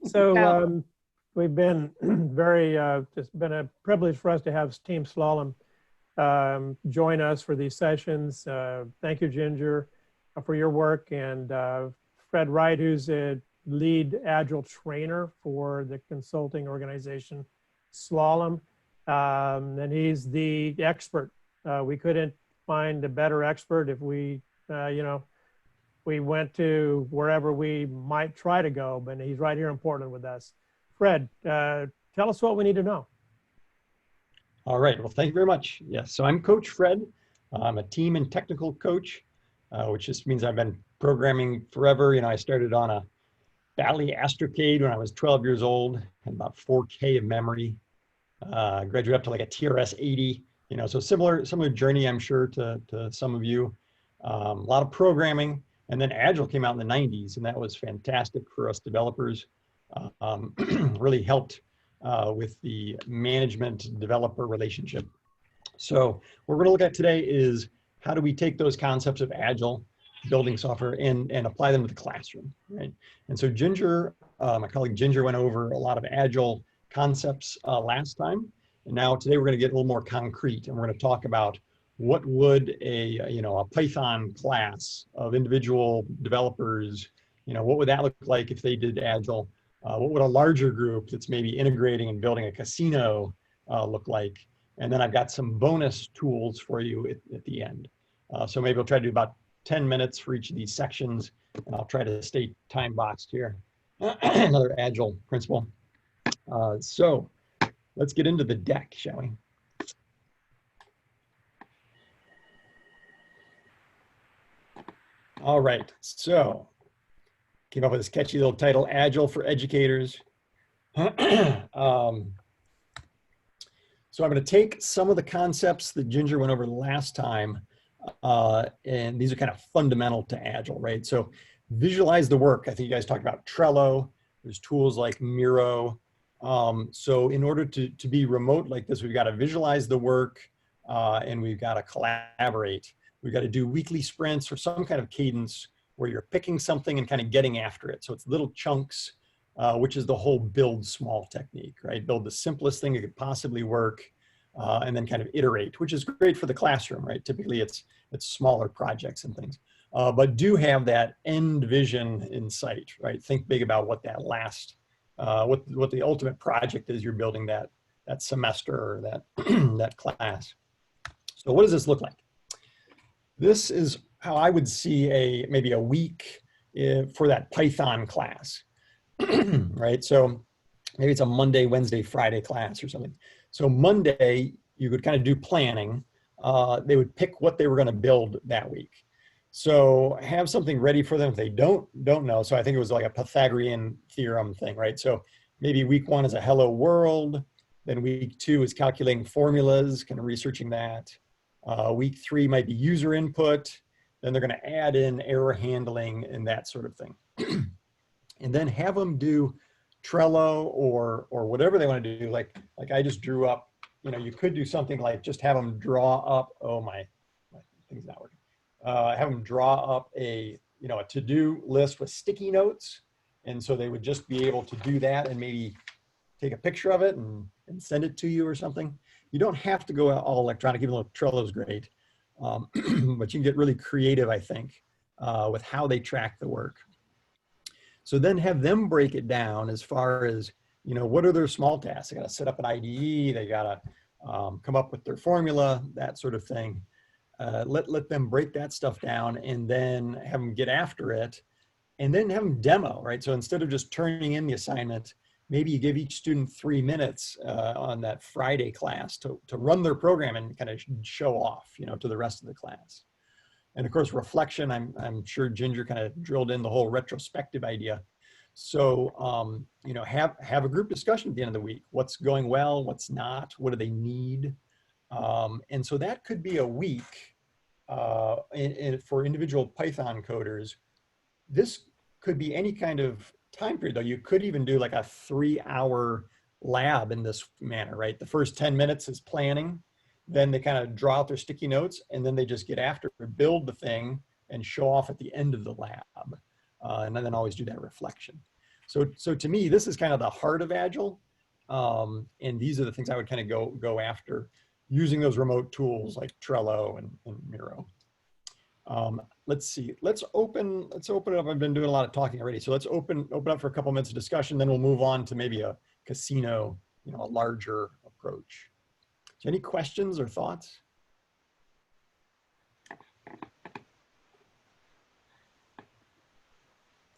So Ciao. we've been very, it's been a privilege for us to have Team Slalom join us for these sessions. Thank you, Ginger, for your work, and Fred Wright, who's a lead agile trainer for the consulting organization Slalom. And he's the expert. We couldn't find a better expert if we, we went to wherever we might try to go, but he's right here in Portland with us. Fred, tell us what we need to know. All right, well, thank you very much. Yes, so I'm Coach Fred. I'm a team and technical coach, which just means I've been programming forever. I started on a Bally Astrocade when I was 12 years old, and about 4K of memory. Graduated up to like a TRS 80, so similar journey, I'm sure, to some of you. A lot of programming. And then Agile came out in the 90s, and that was fantastic for us developers. Really helped with the management-developer relationship. So what we're going to look at today is how do we take those concepts of Agile building software and apply them to the classroom, right? And so Ginger, my colleague Ginger, went over a lot of Agile concepts last time. And now today we're going to get a little more concrete, and we're going to talk about what would a Python class of individual developers, what would that look like if they did Agile? What would a larger group that's maybe integrating and building a casino look like? And then I've got some bonus tools for you at the end. So maybe I'll try to do about 10 minutes for each of these sections, and I'll try to stay time boxed here. Another Agile principle. So let's get into the deck, shall we? All right, so came up with this catchy little title, Agile for Educators. So I'm going to take some of the concepts that Ginger went over last time, and these are kind of fundamental to Agile, right? So visualize the work. I think you guys talked about Trello. There's tools like Miro. So in order to be remote like this, we've got to visualize the work, and we've got to collaborate. We've got to do weekly sprints or some kind of cadence where you're picking something and kind of getting after it. So it's little chunks, which is the whole build small technique, right? Build the simplest thing that could possibly work, and then kind of iterate, which is great for the classroom, right? Typically it's smaller projects and things, but do have that end vision in sight, right? Think big about what that last, what the ultimate project is you're building that semester or that, that class. So what does this look like? This is how I would see maybe a week for that Python class, right? So maybe it's a Monday, Wednesday, Friday class or something. So Monday, you could kind of do planning. They would pick what they were going to build that week. So have something ready for them if they don't know. So I think it was like a Pythagorean theorem thing, right? So maybe week 1 is a hello world. Then week 2 is calculating formulas, kind of researching that. Week 3 might be user input. Then they're going to add in error handling and that sort of thing. And then have them do Trello or whatever they want to do. Like I just drew up, you could do something like just have them draw up, oh my thing's not working. Have them draw up a to-do list with sticky notes. And so they would just be able to do that and maybe take a picture of it and send it to you or something. You don't have to go all electronic, even though Trello is great. But you can get really creative, I think, with how they track the work. So then have them break it down as far as, what are their small tasks? They got to set up an IDE, they got to come up with their formula, that sort of thing. Let them break that stuff down and then have them get after it and then have them demo, right? So instead of just turning in the assignment, maybe you give each student 3 minutes on that Friday class to run their program and kind of show off, to the rest of the class. And of course, reflection, I'm sure Ginger kind of drilled in the whole retrospective idea. So, have a group discussion at the end of the week. What's going well, what's not, what do they need? And so that could be a week for individual Python coders. This could be any kind of time period, though. You could even do like a 3-hour lab in this manner, right? The first 10 minutes is planning, then they kind of draw out their sticky notes, and then they just get after it, build the thing and show off at the end of the lab. And then always do that reflection. So to me, this is kind of the heart of Agile. And these are the things I would kind of go after using those remote tools like Trello and Miro. Let's see, let's open it up. I've been doing a lot of talking already. So let's open up for a couple minutes of discussion, then we'll move on to maybe a casino, a larger approach. So any questions or thoughts?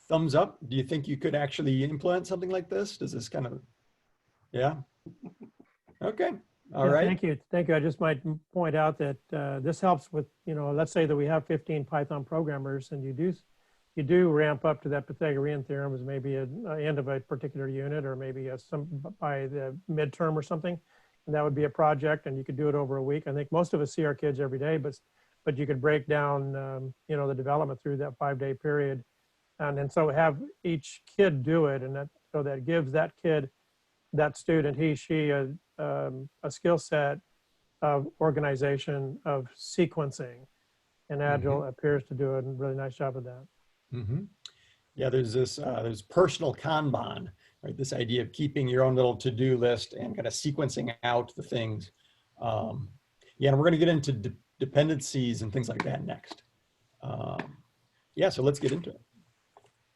Thumbs up. Do you think you could actually implement something like this? Does this kind of, yeah? Okay, all right. Thank you. Thank you. I just might point out that this helps with, let's say that we have 15 Python programmers and you do ramp up to that Pythagorean theorem as maybe an end of a particular unit or maybe by the midterm or something. And that would be a project and you could do it over a week. I think most of us see our kids every day, but you could break down, the development through that 5-day period. And so have each kid do it. And so that gives that kid, that student, he, she, a skill set of organization, of sequencing. And Agile appears to do a really nice job of that. Yeah, there's this, there's personal Kanban, right? This idea of keeping your own little to-do list and kind of sequencing out the things. Yeah, and we're going to get into dependencies and things like that next. Yeah, so let's get into it.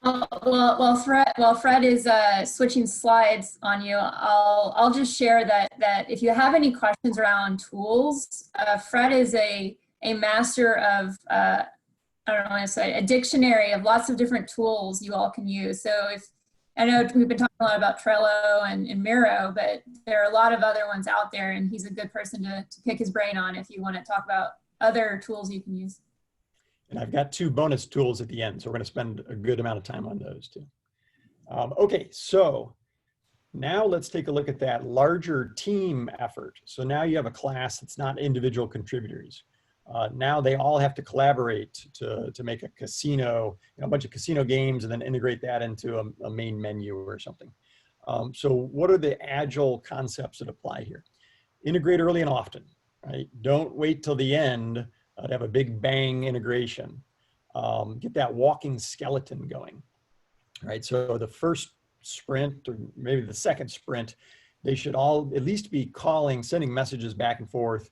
While Fred is switching slides on you, I'll just share that if you have any questions around tools, Fred is a master of I don't want to say a dictionary of lots of different tools you all can use. So I know we've been talking a lot about Trello and Miro, but there are a lot of other ones out there, and he's a good person to pick his brain on if you want to talk about other tools you can use. And I've got 2 bonus tools at the end, so we're going to spend a good amount of time on those too. Okay, so now let's take a look at that larger team effort. So now you have a class that's not individual contributors. Now they all have to collaborate to make a casino, a bunch of casino games, and then integrate that into a main menu or something. So what are the Agile concepts that apply here? Integrate early and often, right? Don't wait till the end to have a big bang integration. Get that walking skeleton going, right? So the first sprint, or maybe the second sprint, they should all at least be sending messages back and forth,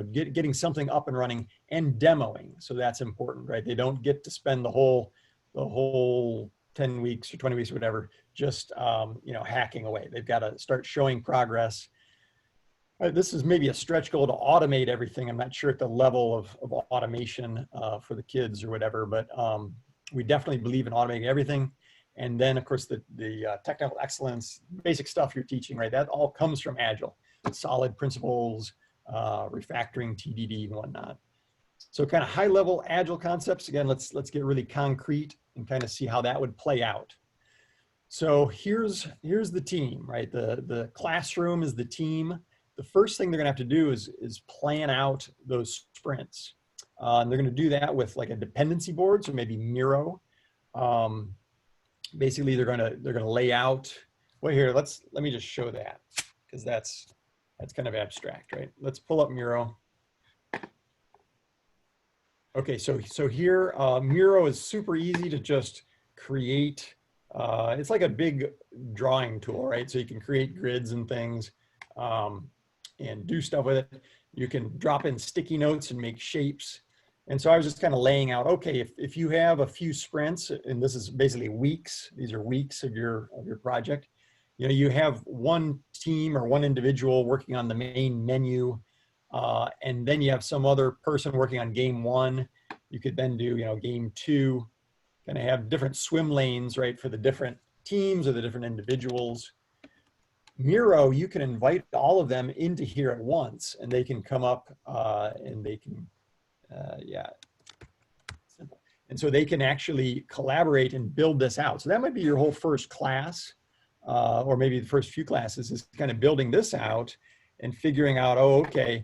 getting something up and running and demoing. So that's important, right? They don't get to spend the whole 10 weeks or 20 weeks or whatever, just, hacking away. They've got to start showing progress. This is maybe a stretch goal to automate everything. I'm not sure at the level of automation for the kids or whatever, but we definitely believe in automating everything. And then of course the technical excellence, basic stuff you're teaching, right? That all comes from Agile, solid principles, refactoring, TDD and whatnot. So kind of high level Agile concepts. Again, let's get really concrete and kind of see how that would play out. So here's the team, right? The classroom is the team. The first thing they're gonna have to do is plan out those sprints. And they're gonna do that with like a dependency board, so maybe Miro. Basically, they're gonna lay out. Well, here, let me just show that because that's kind of abstract, right? Let's pull up Miro. Okay, so here Miro is super easy to just create. It's like a big drawing tool, right? So you can create grids and things. And do stuff with it. You can drop in sticky notes and make shapes. And so I was just kind of laying out, okay, if you have a few sprints, and this is basically weeks, these are weeks of your project, you have one team or one individual working on the main menu, and then you have some other person working on game 1. You could then do, game 2, kind of have different swim lanes, right, for the different teams or the different individuals. Miro, you can invite all of them into here at once and they can come up and they can, simple. And so they can actually collaborate and build this out. So that might be your whole first class or maybe the first few classes is kind of building this out and figuring out, oh, okay,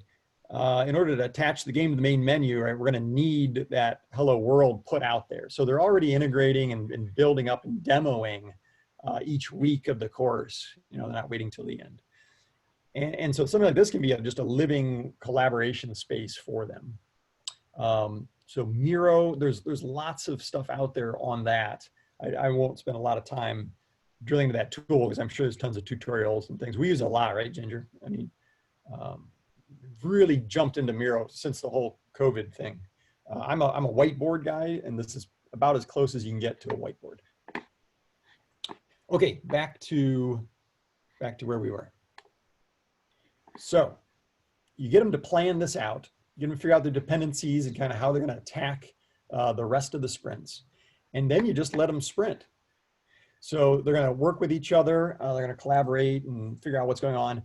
in order to attach the game to the main menu, right, we're going to need that hello world put out there. So they're already integrating and building up and demoing each week of the course. They're not waiting till the end. And so something like this can be just a living collaboration space for them. So Miro, there's lots of stuff out there on that. I won't spend a lot of time drilling into that tool because I'm sure there's tons of tutorials and things. We use a lot, right, Ginger? I mean, really jumped into Miro since the whole COVID thing. I'm a whiteboard guy, and this is about as close as you can get to a whiteboard. Okay, back to where we were. So you get them to plan this out, you get them to figure out their dependencies and kind of how they're going to attack the rest of the sprints. And then you just let them sprint. So they're going to work with each other. They're going to collaborate and figure out what's going on.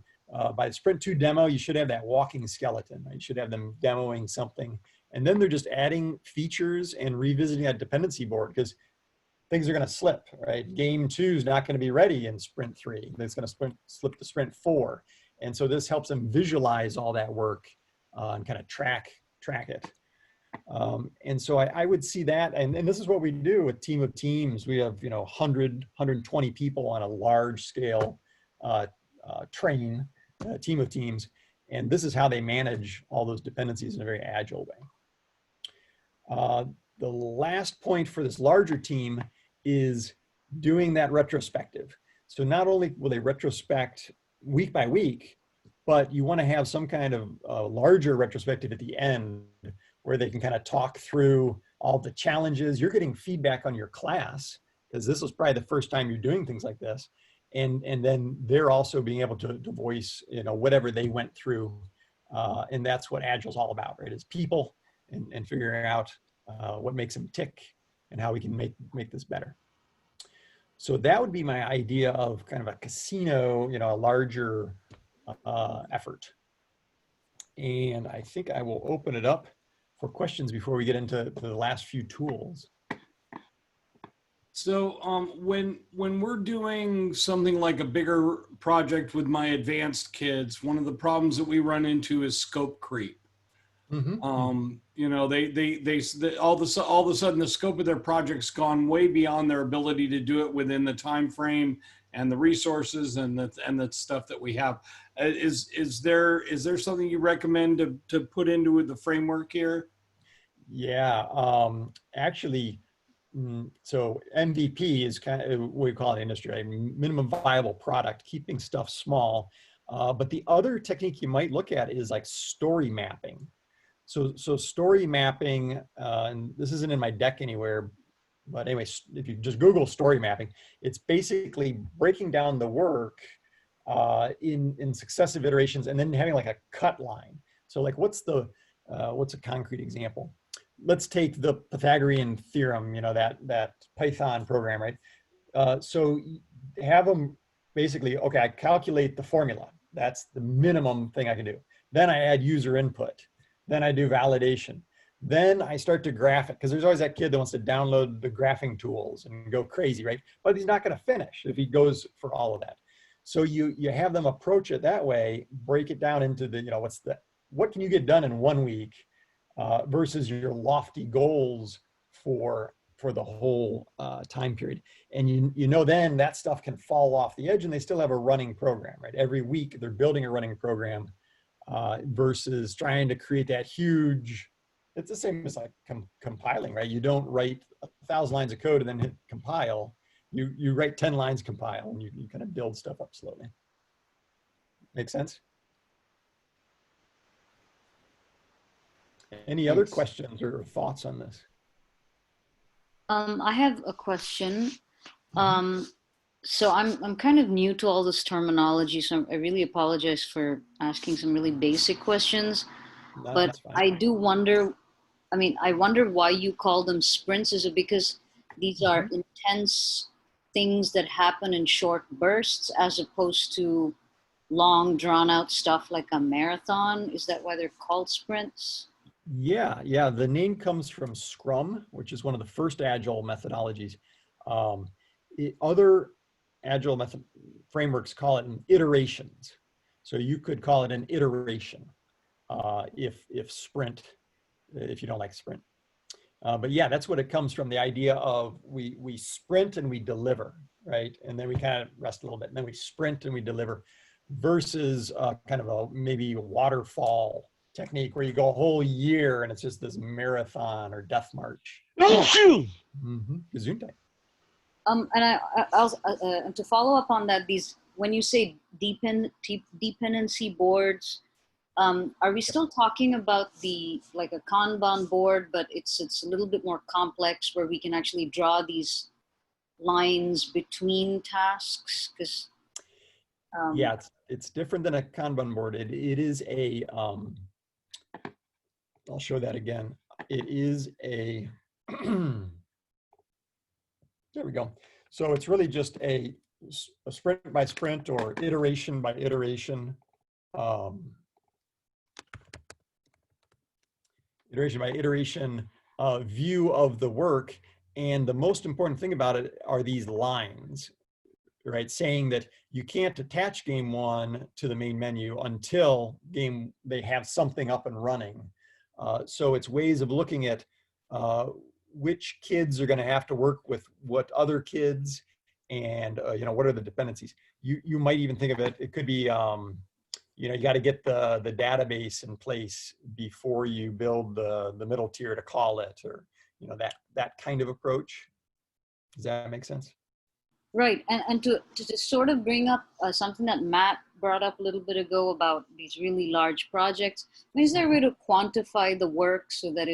By the Sprint 2 demo, you should have that walking skeleton. Right? You should have them demoing something. And then they're just adding features and revisiting that dependency board because things are going to slip, right? Game 2 is not going to be ready in Sprint 3. It's going to slip to Sprint 4. And so this helps them visualize all that work and kind of track it. And so I would see that, and this is what we do with Team of Teams. We have 100, 120 people on a large scale team of teams, and this is how they manage all those dependencies in a very agile way. The last point for this larger team is doing that retrospective. So not only will they retrospect week by week, but you want to have some kind of larger retrospective at the end where they can kind of talk through all the challenges. You're getting feedback on your class because this was probably the first time you're doing things like this. And then they're also being able to voice, whatever they went through. And that's what Agile's all about, right? Is people and figuring out what makes them tick and how we can make this better. So that would be my idea of kind of a casino, a larger effort. And I think I will open it up for questions before we get into the last few tools. So when we're doing something like a bigger project with my advanced kids, one of the problems that we run into is scope creep. Mm-hmm. They all of a sudden the scope of their project's gone way beyond their ability to do it within the time frame and the resources and the stuff that we have. Is there something you recommend to put into the framework here? Yeah, actually, so MVP is kind of what we call it in industry, right? Minimum viable product, keeping stuff small. But the other technique you might look at is like story mapping. So story mapping, and this isn't in my deck anywhere, but anyway, if you just Google story mapping, it's basically breaking down the work in successive iterations and then having like a cut line. So like, what's a concrete example? Let's take the Pythagorean theorem, that Python program, right? So have them basically, okay, I calculate the formula. That's the minimum thing I can do. Then I add user input. Then I do validation. Then I start to graph it, because there's always that kid that wants to download the graphing tools and go crazy, right? But he's not going to finish if he goes for all of that. So you have them approach it that way, break it down into what can you get done in 1 week versus your lofty goals for the whole time period. And then that stuff can fall off the edge and they still have a running program, right? Every week they're building a running program versus trying to create that huge, it's the same as like compiling, right? You don't write 1,000 lines of code and then hit compile. You write 10 lines, compile, and you kind of build stuff up slowly. Make sense? Any other questions or thoughts on this? I have a question. So I'm kind of new to all this terminology, so I really apologize for asking some really basic questions. No, but I do wonder, I wonder why you call them sprints. Is it because these are intense things that happen in short bursts as opposed to long drawn out stuff like a marathon? Is that why they're called sprints? Yeah. The name comes from Scrum, which is one of the first Agile methodologies. Other Agile frameworks call it iterations. So you could call it an iteration if sprint, if you don't like sprint. But yeah, that's what it comes from, the idea of we sprint and we deliver, right? And then we kind of rest a little bit, and then we sprint and we deliver, versus kind of maybe a waterfall technique where you go a whole year and it's just this marathon or death march. Gesundheit. And to follow up on that, when you say dependency boards, are we still talking about like a Kanban board, but it's a little bit more complex where we can actually draw these lines between tasks? Because yeah, it's different than a Kanban board. It is a, I'll show that again. It is a, there we go. So it's really just a sprint by sprint or iteration by iteration, view of the work. And the most important thing about it are these lines, right? Saying that you can't attach game one to the main menu until they have something up and running. So it's ways of looking at which kids are going to have to work with what other kids, and you know, what are the dependencies. You might even think of it, it could be, you know, you got to get the database in place before you build the middle tier to call it, or, you know, that kind of approach. Does that make sense? right, and to sort of bring up something that Matt brought up a little bit ago about these really large projects, is there a way to quantify the work so that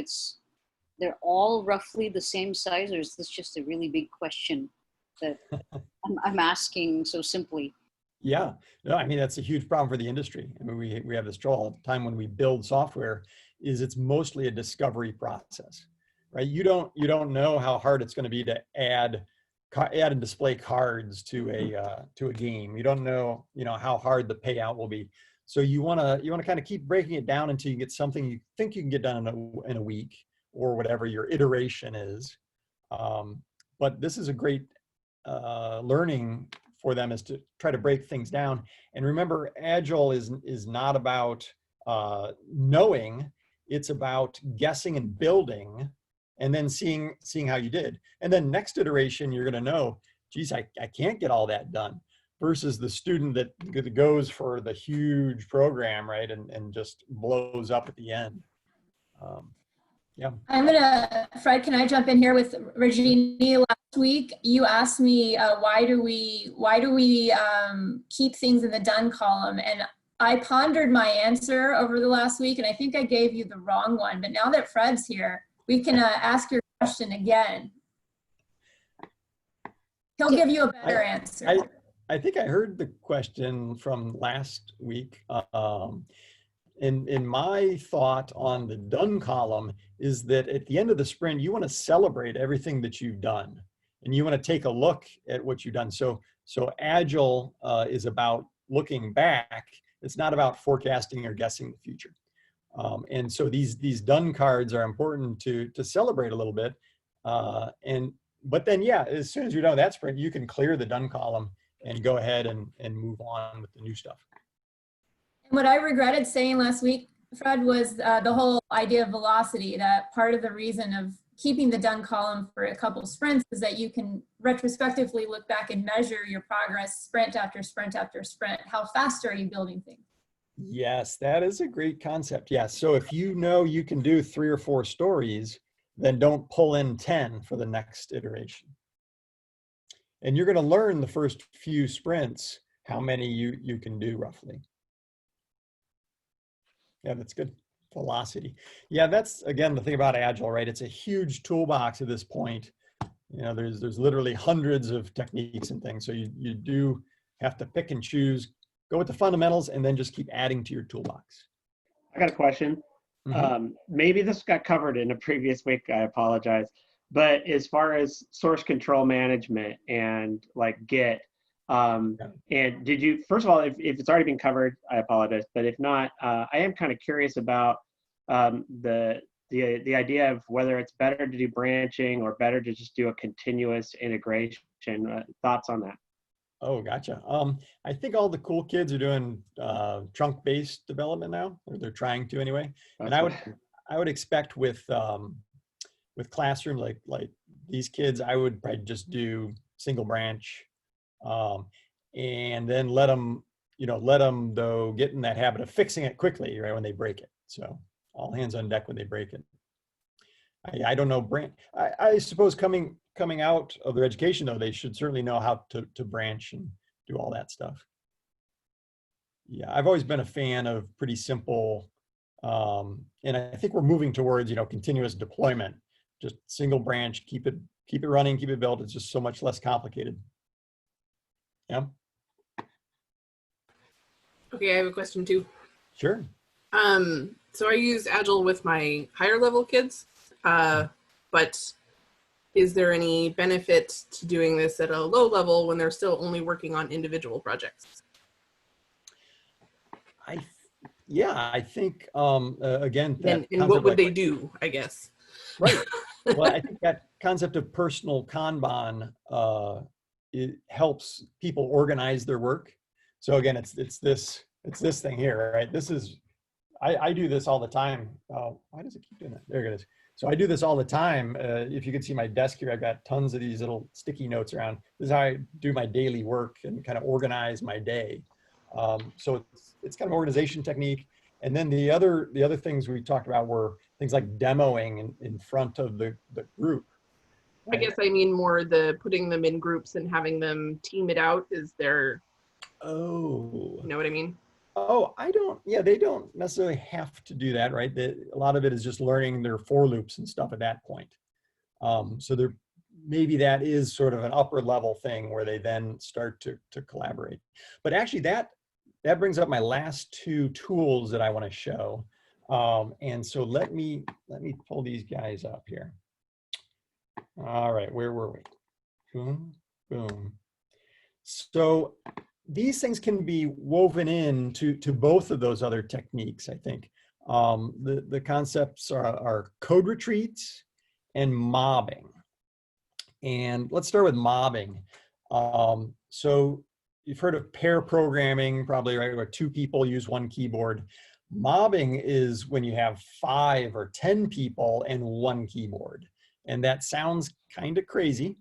they're all roughly the same size, or is this just a really big question that I'm asking so simply? Yeah, no, I mean, that's a huge problem for the industry. I mean, we have this trouble all the time when we build software, is it's mostly a discovery process, right? You don't know how hard it's going to be to add and display cards to a game. You don't know, you know, how hard the payout will be. So you want to kind of keep breaking it down until you get something you think you can get done in a week, or whatever your iteration is. But this is a great learning for them, is to try to break things down. And remember, Agile is not about knowing, it's about guessing and building, and then seeing how you did. And then next iteration, you're going to know, geez, I can't get all that done, versus the student that goes for the huge program, right, and just blows up at the end. Yeah. Fred, can I jump in here with Regina? Last week, you asked me, why do we keep things in the done column? And I pondered my answer over the last week, and I think I gave you the wrong one. But now that Fred's here, we can ask your question again. He'll give you a better answer. I think I heard the question from last week. In my thought on the done column is that at the end of the sprint, you want to celebrate everything that you've done, and you want to take a look at what you've done. So Agile is about looking back. It's not about forecasting or guessing the future. And so these done cards are important to celebrate a little bit. But then, yeah, as soon as you're done with that sprint, you can clear the done column and go ahead and move on with the new stuff. What I regretted saying last week, Fred, was the whole idea of velocity. That part of the reason of keeping the done column for a couple sprints is that you can retrospectively look back and measure your progress sprint after sprint after sprint. How fast are you building things? Yes, that is a great concept. Yeah, so if you know you can do 3 or 4 stories, then don't pull in 10 for the next iteration. And you're going to learn the first few sprints how many you can do roughly. Yeah, that's good. Velocity. Yeah, that's, again, the thing about Agile, right? It's a huge toolbox at this point. You know, there's literally hundreds of techniques and things. So you do have to pick and choose, go with the fundamentals, and then just keep adding to your toolbox. I got a question. Maybe this got covered in a previous week, I apologize. But as far as source control management and like Git, and did you, first of all, if it's already been covered, I apologize. But if not, I am kind of curious about the idea of whether it's better to do branching or better to just do a continuous integration. Thoughts on that? Oh, gotcha. I think all the cool kids are doing trunk-based development now, or they're trying to anyway. And I would expect with Classroom, like these kids, I would probably just do single branch, and then let them though get in that habit of fixing it quickly, right, when they break it. So all hands on deck when they break it. I don't know, I suppose coming coming out of their education, though, they should certainly know how to branch and do all that stuff. Yeah, I've always been a fan of pretty simple, and I think we're moving towards, continuous deployment, just single branch, keep it running, keep it built. It's just so much less complicated. Yeah. Okay, I have a question too. Sure. So I use Agile with my higher level kids, but is there any benefit to doing this at a low level when they're still only working on individual projects? I think, again, that and what would like, they do, I guess? Right. Well, I think that concept of personal Kanban, it helps people organize their work. So again, it's this thing here, right? This is, I do this all the time. Oh, why does it keep doing that? There it is. So I do this all the time. If you can see my desk here, I've got tons of these little sticky notes around. This is how I do my daily work and kind of organize my day. So it's kind of an organization technique. And then the other things we talked about were things like demoing in front of the group. I guess I mean more the putting them in groups and having them team it out. Is there, oh, you know what I mean? Oh, they don't necessarily have to do that, right? A lot of it is just learning their for loops and stuff at that point. So maybe that is sort of an upper level thing where they then start to collaborate. But actually that brings up my last two tools that I want to show. And so let me pull these guys up here. All right, where were we? Boom, boom. So these things can be woven in to both of those other techniques, I think. The concepts are code retreats and mobbing. And let's start with mobbing. So you've heard of pair programming, probably, right, where two people use one keyboard. Mobbing is when you have 5 or 10 people and one keyboard. And that sounds kind of crazy,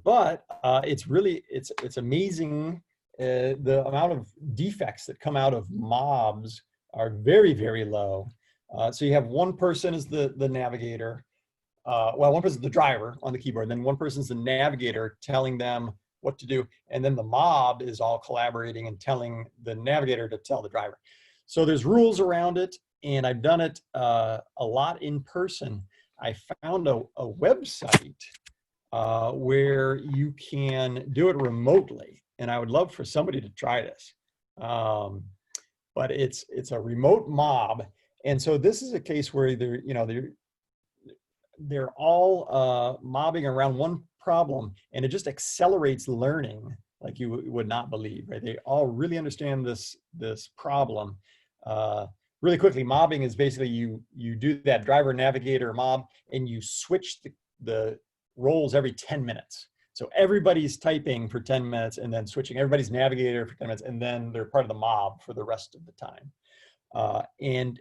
but it's amazing. The amount of defects that come out of mobs are very, very low. So you have one person as the navigator. Well, one person's the driver on the keyboard, then one person's the navigator telling them what to do. And then the mob is all collaborating and telling the navigator to tell the driver. So there's rules around it, and I've done it a lot in person. I found a website where you can do it remotely. And I would love for somebody to try this. But it's a remote mob. And so this is a case where they're all mobbing around one problem, and it just accelerates learning like you would not believe, right? They all really understand this problem really quickly. Mobbing is basically you do that driver navigator mob, and you switch the roles every 10 minutes. So everybody's typing for 10 minutes and then switching, everybody's navigator for 10 minutes, and then they're part of the mob for the rest of the time. And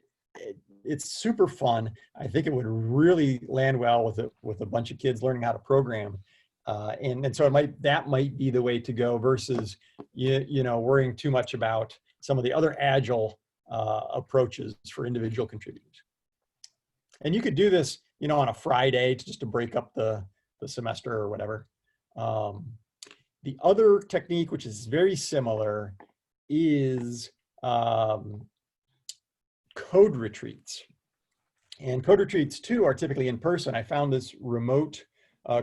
it's super fun. I think it would really land well with a bunch of kids learning how to program. And so that might be the way to go versus worrying too much about some of the other agile approaches for individual contributors. And you could do this, on a Friday just to break up the semester or whatever. The other technique, which is very similar, is code retreats. And code retreats too are typically in person. I found this remote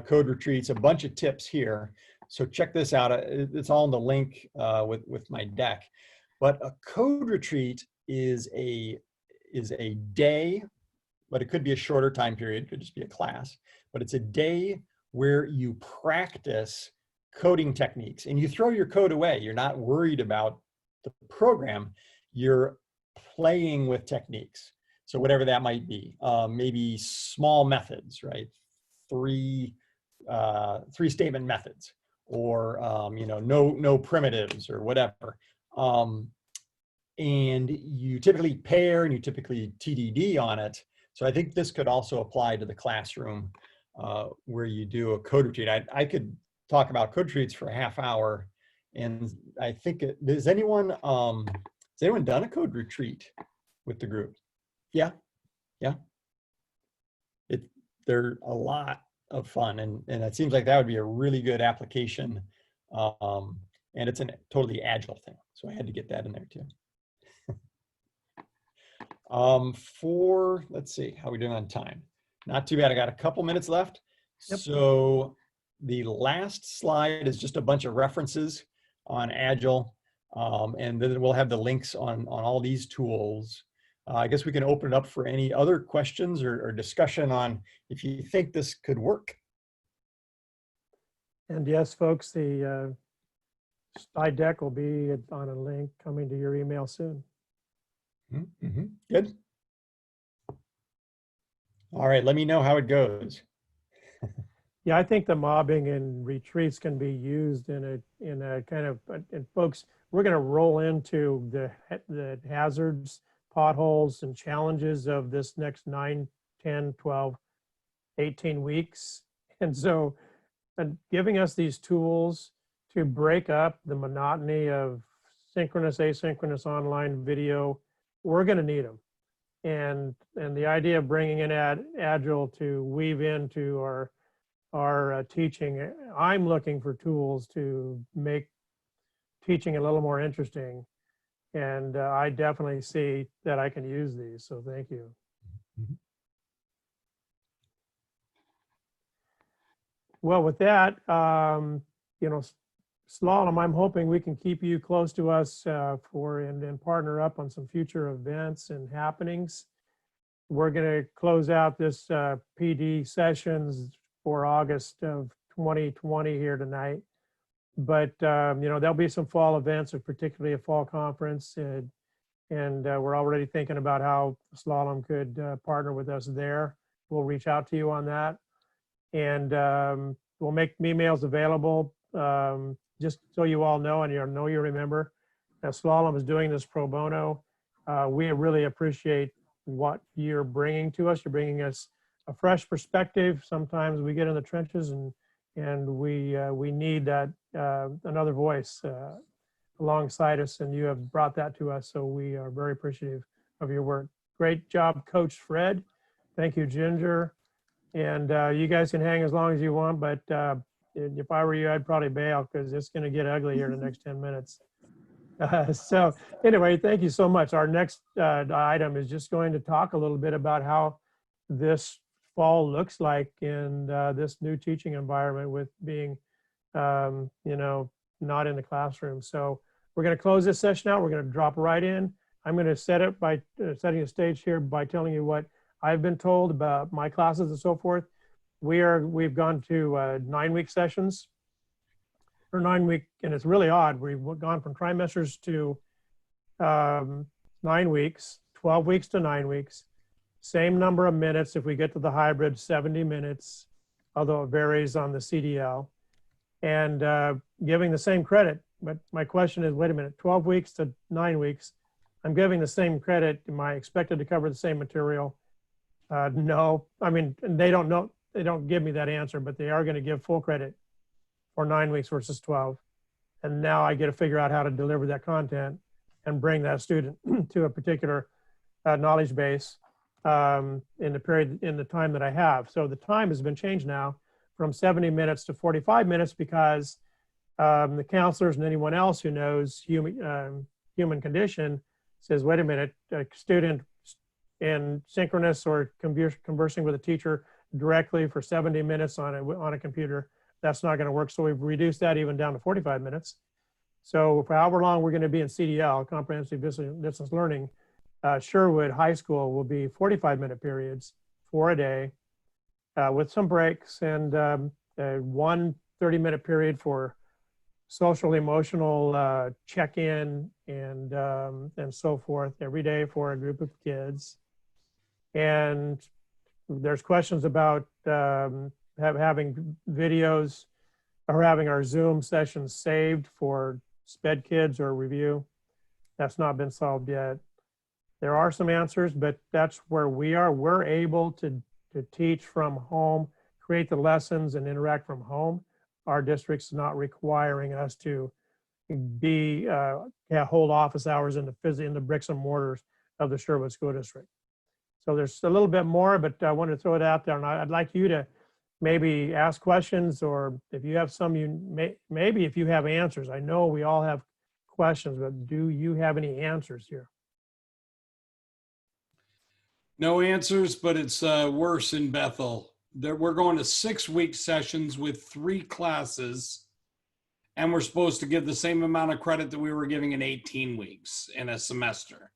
code retreats, a bunch of tips here. So check this out. It's all in the link with my deck. But a code retreat is a day, but it could be a shorter time period. It could just be a class. But it's a day where you practice coding techniques and you throw your code away. You're not worried about the program. You're playing with techniques. So whatever that might be, maybe small methods, right? Three statement methods, or no primitives or whatever. And you typically pair and you typically TDD on it. So I think this could also apply to the classroom where you do a code retreat. I could talk about code retreats for a half hour, and I think has anyone done a code retreat with the group? Yeah. They're a lot of fun, and it seems like that would be a really good application. And it's a totally agile thing, so I had to get that in there too. Let's see, how are we doing on time? Not too bad. I got a couple minutes left. Yep. So the last slide is just a bunch of references on Agile, and then we'll have the links on all these tools. I guess we can open it up for any other questions or discussion on if you think this could work. And yes, folks, the slide deck will be on a link coming to your email soon. Mm-hmm. Good. All right, let me know how it goes. Yeah, I think the mobbing and retreats can be used in a kind of, and folks, we're going to roll into the hazards, potholes, and challenges of this next 9, 10, 12, 18 weeks. And so giving us these tools to break up the monotony of synchronous, asynchronous, online video, we're going to need them. And the idea of bringing in Agile to weave into our teaching, I'm looking for tools to make teaching a little more interesting. And I definitely see that I can use these, so thank you. Mm-hmm. Well, with that, you know, Slalom, I'm hoping we can keep you close to us and partner up on some future events and happenings. We're going to close out this PD sessions for August of 2020 here tonight. But, you know, there'll be some fall events, or particularly a fall conference. And we're already thinking about how Slalom could partner with us there. We'll reach out to you on that. And we'll make emails available. Just so you all know, and you remember, Slalom is doing this pro bono. We really appreciate what you're bringing to us. You're bringing us a fresh perspective. Sometimes we get in the trenches and we need that another voice alongside us, and you have brought that to us. So we are very appreciative of your work. Great job, Coach Fred. Thank you, Ginger. And you guys can hang as long as you want, but if I were you, I'd probably bail because it's going to get ugly here in the next 10 minutes. So anyway, thank you so much. Our next item is just going to talk a little bit about how this fall looks like in this new teaching environment with being, you know, not in the classroom. So we're going to close this session out. We're going to drop right in. I'm going to set it by setting the stage here by telling you what I've been told about my classes and so forth. We've gone to 9-week sessions, or 9-week, and it's really odd. We've gone from trimesters to 9 weeks, 12 weeks to 9 weeks, same number of minutes. If we get to the hybrid, 70 minutes, although it varies on the CDL, and giving the same credit. But my question is, wait a minute, 12 weeks to 9 weeks, I'm giving the same credit. Am I expected to cover the same material? No, I mean, they don't know. They don't give me that answer, but they are going to give full credit for 9 weeks versus 12. And now I get to figure out how to deliver that content and bring that student to a particular knowledge base in the time that I have. So the time has been changed now from 70 minutes to 45 minutes because the counselors and anyone else who knows human condition says, wait a minute, a student in synchronous or conversing with a teacher directly for 70 minutes on a computer, that's not going to work. So we've reduced that even down to 45 minutes. So for however long we're going to be in CDL, comprehensive distance learning, Sherwood High School will be 45-minute periods for a day with some breaks, and one 30-minute period for social emotional check-in and so forth every day for a group of kids. And there's questions about having videos or having our Zoom sessions saved for SPED kids or review. That's not been solved yet. There are some answers, but that's where we are. We're able to teach from home, create the lessons and interact from home. Our district's not requiring us to hold office hours in the bricks and mortars of the Sherwood School District. So there's a little bit more, but I wanted to throw it out there, and I'd like you to maybe ask questions, or if you have some, maybe if you have answers. I know we all have questions, but do you have any answers here? No answers, but it's worse in Bethel. We're going to 6-week sessions with 3 classes, and we're supposed to give the same amount of credit that we were giving in 18 weeks in a semester.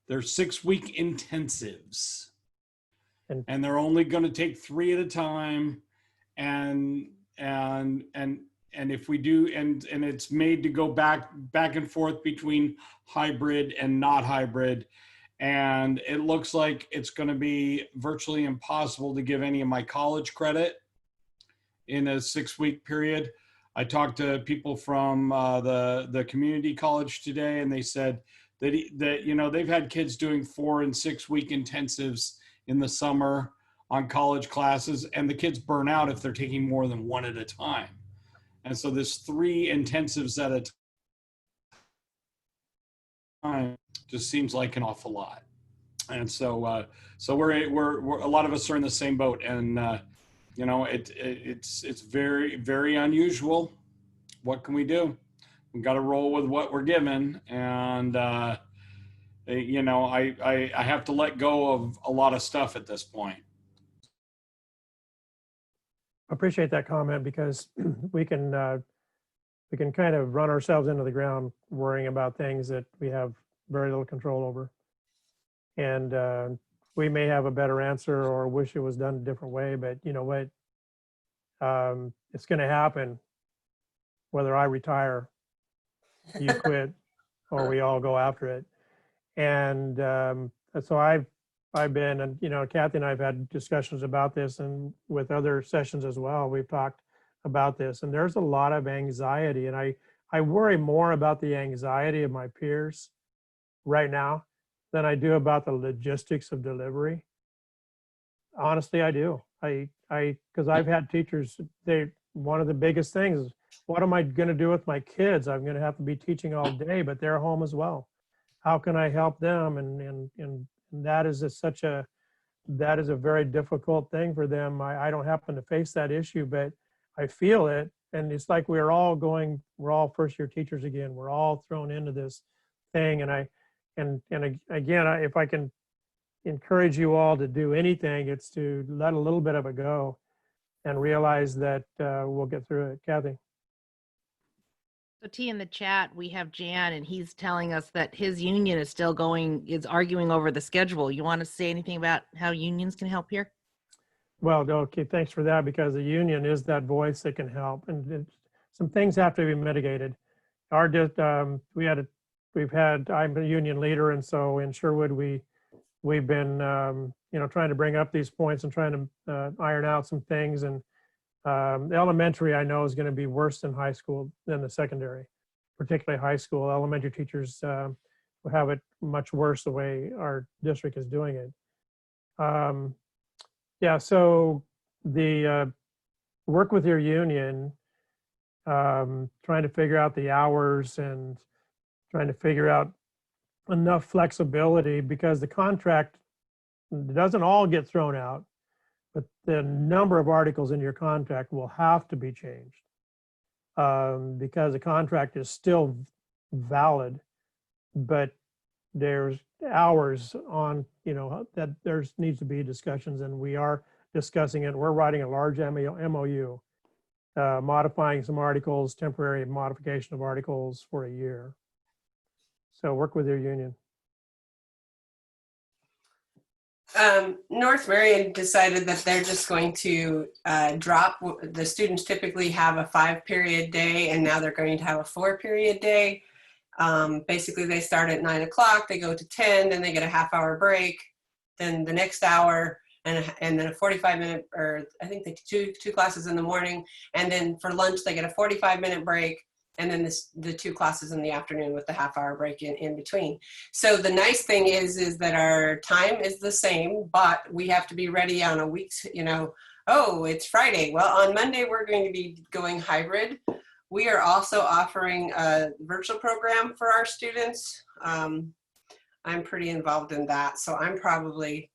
They're 6-week intensives, and they're only going to take 3 at a time. And if we do, and it's made to go back and forth between hybrid and not hybrid. And it looks like it's going to be virtually impossible to give any of my college credit in a 6-week period. I talked to people from the community college today, and they said that you know, they've had kids doing 4- and 6-week intensives in the summer on college classes, and the kids burn out if they're taking more than 1 at a time. And so this 3 intensives at a time just seems like an awful lot. And so we're a lot of us are in the same boat, and you know, it's very, very unusual. What can we do? We got to roll with what we're given, and you know, I have to let go of a lot of stuff at this point. I appreciate that comment, because we can kind of run ourselves into the ground worrying about things that we have very little control over. And we may have a better answer or wish it was done a different way, but you know what? It's going to happen whether I retire, you quit, or we all go after it. And so I've been, and you know, Kathy and I've had discussions about this, and with other sessions as well, we've talked about this, and there's a lot of anxiety, and I worry more about the anxiety of my peers right now than I do about the logistics of delivery. Honestly, I do. Because I've had teachers, one of the biggest things is, what am I going to do with my kids? I'm going to have to be teaching all day, but they're home as well. How can I help them? And that is that is a very difficult thing for them. I don't happen to face that issue, but I feel it. And it's like we're all first-year teachers again. We're all thrown into this thing. And again, if I can encourage you all to do anything, it's to let a little bit of it go and realize that we'll get through it. Kathy. So T, in the chat, we have Jan, and he's telling us that his union is arguing over the schedule. You want to say anything about how unions can help here? Well, okay, thanks for that, because the union is that voice that can help, and some things have to be mitigated. I'm a union leader, and so in Sherwood, we've been trying to bring up these points and trying to iron out some things. And the elementary, I know, is going to be worse than high school, than the secondary, particularly high school. Elementary teachers will have it much worse the way our district is doing it. Yeah, so the work with your union, trying to figure out the hours and trying to figure out enough flexibility, because the contract doesn't all get thrown out, but the number of articles in your contract will have to be changed, because the contract is still valid, but there's hours on, that there's needs to be discussions, and we are discussing it. We're writing a large MOU, modifying some articles, temporary modification of articles for a year. So work with your union. North Marion decided that they're just going to drop. The students typically have a 5-period day, and now they're going to have a 4-period day. Basically, they start at 9 o'clock, they go to 10, then they get a half-hour break, then the next hour, and then a 45-minute, or I think they do 2 classes in the morning, and then for lunch they get a 45-minute break, and then the 2 classes in the afternoon with the half-hour break in between. So the nice thing is that our time is the same, but we have to be ready on a week's, oh, it's Friday. Well, on Monday, we're going to be going hybrid. We are also offering a virtual program for our students. I'm pretty involved in that, so I'm probably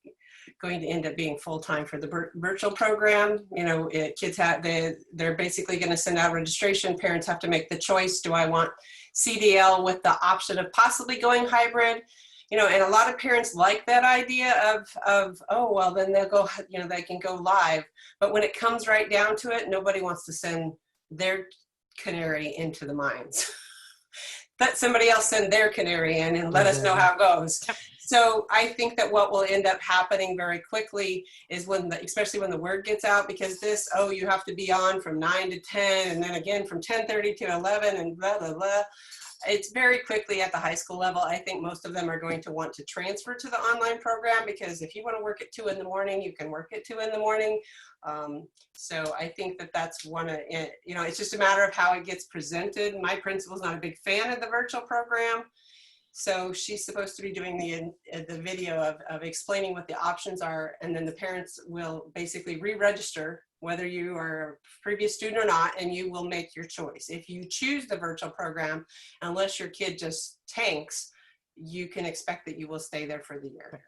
going to end up being full-time for the virtual program. You know, kids have, they're basically going to send out registration. Parents have to make the choice. Do I want CDL with the option of possibly going hybrid? You know, and a lot of parents like that idea of oh, well, then they'll go, you know, they can go live. But when it comes right down to it, nobody wants to send their canary into the mines. Let somebody else send their canary in and let us know how it goes. So I think that what will end up happening very quickly is when, especially when the word gets out, because this, oh, you have to be on from 9 to 10, and then again from 10:30 to 11, and blah, blah, blah. It's very quickly at the high school level. I think most of them are going to want to transfer to the online program, because if you want to work at 2 in the morning, you can work at 2 in the morning. So I think that that's one of, you know, it's just a matter of how it gets presented. My principal's not a big fan of the virtual program. So she's supposed to be doing the video of explaining what the options are, and then the parents will basically re-register whether you are a previous student or not, and you will make your choice. If you choose the virtual program, unless your kid just tanks, you can expect that you will stay there for the year.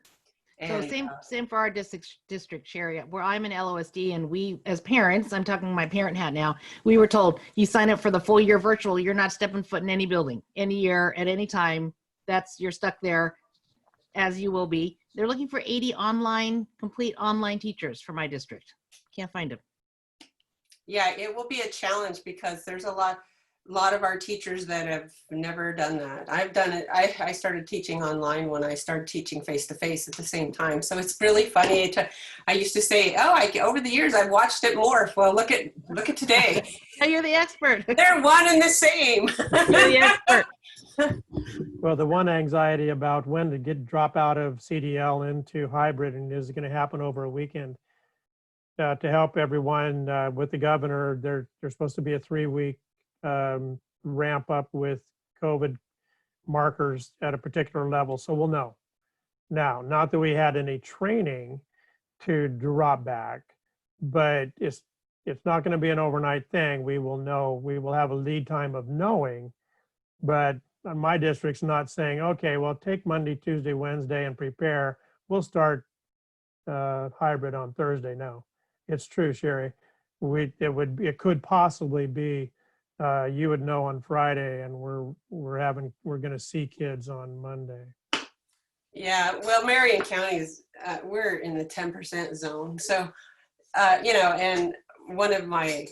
And, so same for our district, Sherry, where I'm in LOSD, and we, as parents, I'm talking my parent hat now, we were told, you sign up for the full year virtual, you're not stepping foot in any building, any year, at any time. You're stuck there, as you will be. They're looking for 80 complete online teachers for my district. Can't find them. Yeah, it will be a challenge, because there's a lot of our teachers that have never done that. I've done it. I started teaching online when I started teaching face-to-face at the same time. So it's really funny. I used to say, oh, over the years, I've watched it more. Well, look at today. Oh, you're the expert. They're one and the same. You're the expert. Well, the one anxiety about when to drop out of CDL into hybrid, and is going to happen over a weekend. To help everyone with the governor, there's supposed to be a 3-week ramp up with COVID markers at a particular level. So we'll know. Now, not that we had any training to drop back, but it's not going to be an overnight thing. We will know, we will have a lead time of knowing, but my district's not saying, okay, well, take Monday, Tuesday, Wednesday and prepare. We'll start hybrid on Thursday. No, it's true, Sherry. It could possibly be you would know on Friday, and we're going to see kids on Monday. Yeah, well, Marion County is we're in the 10% zone. So you know, and one of my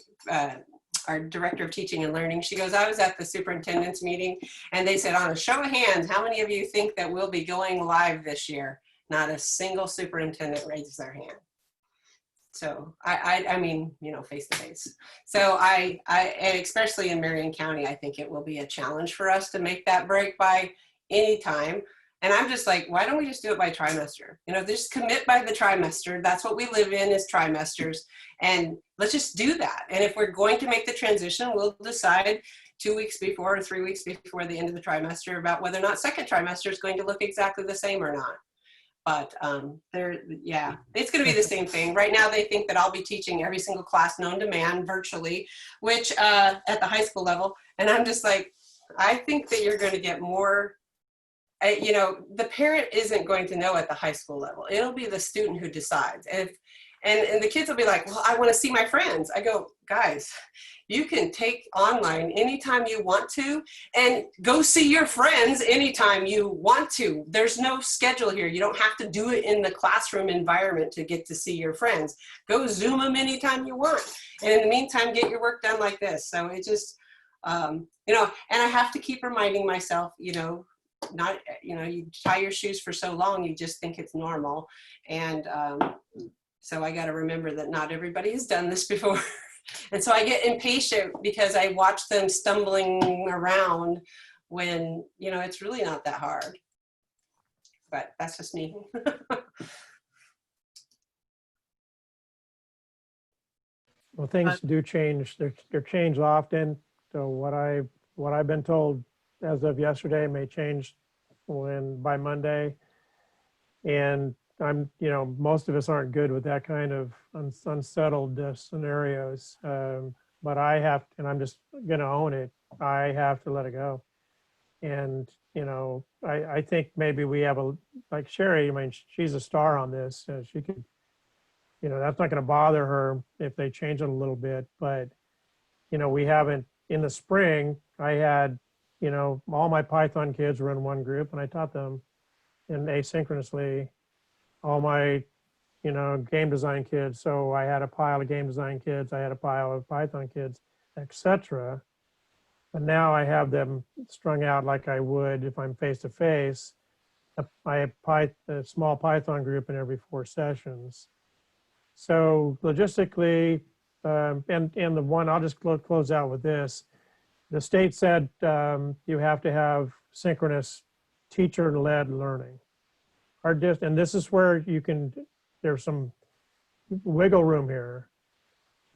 our director of teaching and learning, she goes, I was at the superintendent's meeting, and they said, on a show of hands, how many of you think that we'll be going live this year? Not a single superintendent raises their hand. So I mean, you know, face to face. So and especially in Marion County, I think it will be a challenge for us to make that break by any time. And I'm just like, why don't we just do it by trimester? You know, just commit by the trimester. That's what we live in, is trimesters. And let's just do that. And if we're going to make the transition, we'll decide 2 weeks before or 3 weeks before the end of the trimester about whether or not second trimester is going to look exactly the same or not. But yeah, it's going to be the same thing. Right now, they think that I'll be teaching every single class known to man virtually, which at the high school level. And I'm just like, I think that you're going to get more. You know, the parent isn't going to know at the high school level. It'll be the student who decides. And the kids will be like, well, I want to see my friends. I go, guys, you can take online anytime you want to, and go see your friends anytime you want to. There's no schedule here. You don't have to do it in the classroom environment to get to see your friends. Go Zoom them anytime you want. And in the meantime, get your work done like this. So it just, you know, and I have to keep reminding myself, you know, not, you know, you tie your shoes for so long, you just think it's normal. And so I got to remember that not everybody has done this before. And so I get impatient because I watch them stumbling around when, you know, it's really not that hard. But that's just me. Well, things do change. They're changed often. So what I've been told as of yesterday may change by Monday. And I'm, you know, most of us aren't good with that kind of unsettled scenarios. But I have, and I'm just going to own it. I have to let it go. And, you know, I think maybe we have like Sherry, I mean, she's a star on this. She could, you know, that's not going to bother her if they change it a little bit. But, you know, we haven't, in the spring, I had, you know, all my Python kids were in one group and I taught them in asynchronously. All my, you know, game design kids. So I had a pile of game design kids. I had a pile of Python kids, etc. But now I have them strung out like I would if I'm face to face. I have a small Python group in every 4 sessions. So logistically, and the one, I'll just close out with this. The state said you have to have synchronous teacher-led learning. And this is where you can, there's some wiggle room here.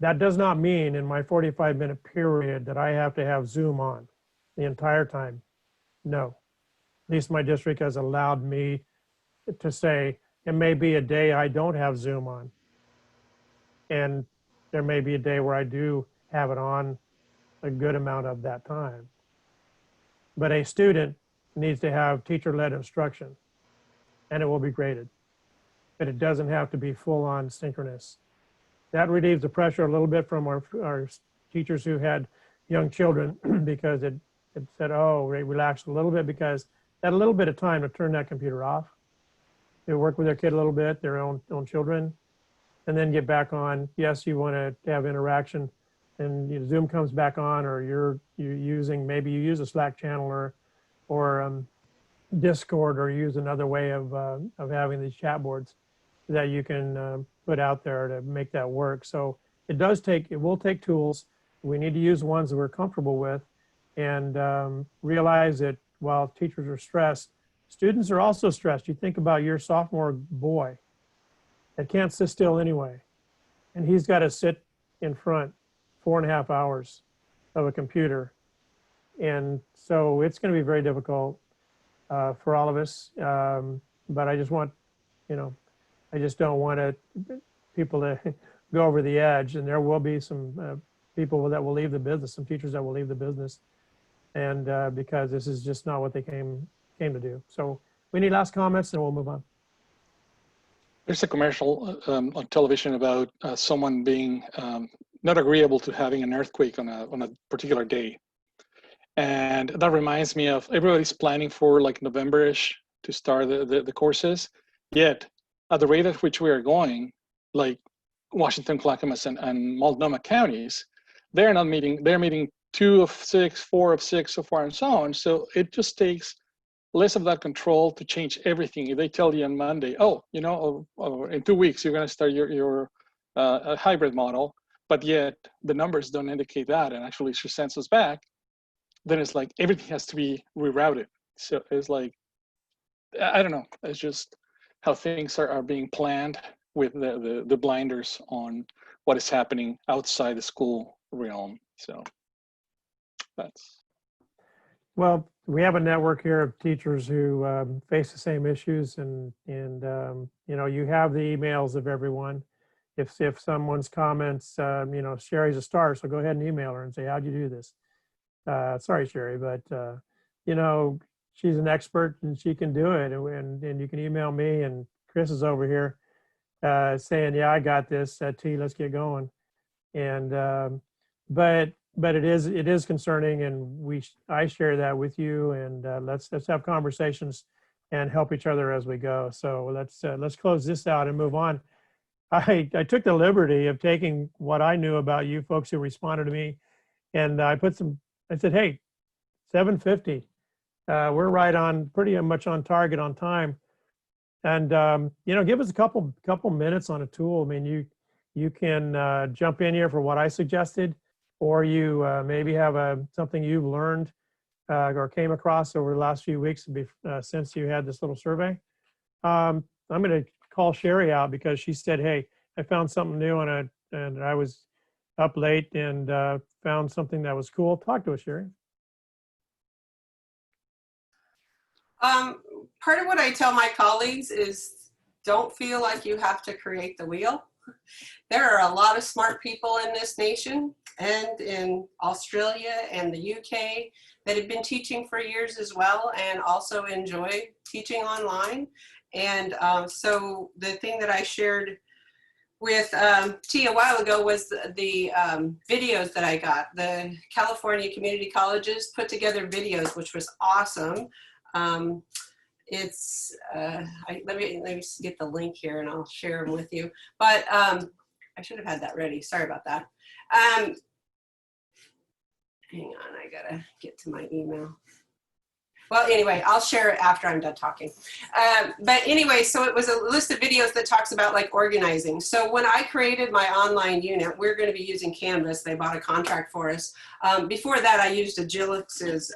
That does not mean in my 45-minute period that I have to have Zoom on the entire time. No. At least my district has allowed me to say, it may be a day I don't have Zoom on. And there may be a day where I do have it on a good amount of that time. But a student needs to have teacher-led instruction, and it will be graded. But it doesn't have to be full-on synchronous. That relieves the pressure a little bit from our teachers who had young children because it said, oh, relax a little bit, because they had a little bit of time to turn that computer off. They work with their kid a little bit, their own children, and then get back on. Yes, you want to have interaction, and you know, Zoom comes back on, or you're using, maybe you use a Slack channel or Discord, or use another way of having these chat boards that you can put out there to make that work. So it will take tools. We need to use ones that we're comfortable with, and realize that while teachers are stressed, students are also stressed. You think about your sophomore boy that can't sit still anyway, and he's got to sit in front 4.5 hours of a computer. And so it's going to be very difficult for all of us. But I just want, you know, I just don't want people to go over the edge, and there will be some people that will leave the business, some teachers that will leave the business, and because this is just not what they came to do. So we need last comments, and we'll move on. There's a commercial on television about someone being not agreeable to having an earthquake on a particular day. And that reminds me of everybody's planning for like November-ish to start the courses. Yet at the rate at which we are going, like Washington, Clackamas, and Multnomah counties, they're meeting 2 of 6, 4 of 6, so far and so on. So it just takes less of that control to change everything. If they tell you on Monday, oh, you know, in 2 weeks, you're going to start your hybrid model, but yet the numbers don't indicate that, and actually she sends us back, then it's like everything has to be rerouted. So it's like, I don't know, it's just how things are being planned with the blinders on what is happening outside the school realm. So that's. Well, we have a network here of teachers who face the same issues, and you know, you have the emails of everyone. If someone's comments, you know, Sherry's a star, so go ahead and email her and say, how'd you do this? Sorry, Sherry, but you know, she's an expert and she can do it. And you can email me, and Chris is over here saying, yeah, I got this. T, let's get going. And but it is concerning, and I share that with you, and let's have conversations and help each other as we go. So let's close this out and move on. I took the liberty of taking what I knew about you folks who responded to me, and I said, hey, 7:50. We're right on, pretty much on target on time. And you know, give us a couple minutes on a tool. I mean, you can jump in here for what I suggested, or you maybe have something you've learned or came across over the last few weeks since you had this little survey. I'm going to call Sherry out because she said, hey, I found something new and I was up late and found something that was cool. Talk to us, Sherry. Part of what I tell my colleagues is don't feel like you have to create the wheel. There are a lot of smart people in this nation, and in Australia and the UK that have been teaching for years as well, and also enjoy teaching online. And so the thing that I shared with T a while ago was the videos that I got. The California community colleges put together videos, which was awesome. It's let me get the link here and I'll share them with you. But I should have had that ready. Sorry about that. Hang on, I gotta get to my email. Well, anyway, I'll share it after I'm done talking. But anyway, so it was a list of videos that talks about like organizing. So when I created my online unit, we're going to be using Canvas. They bought a contract for us. Before that, I used Agilix's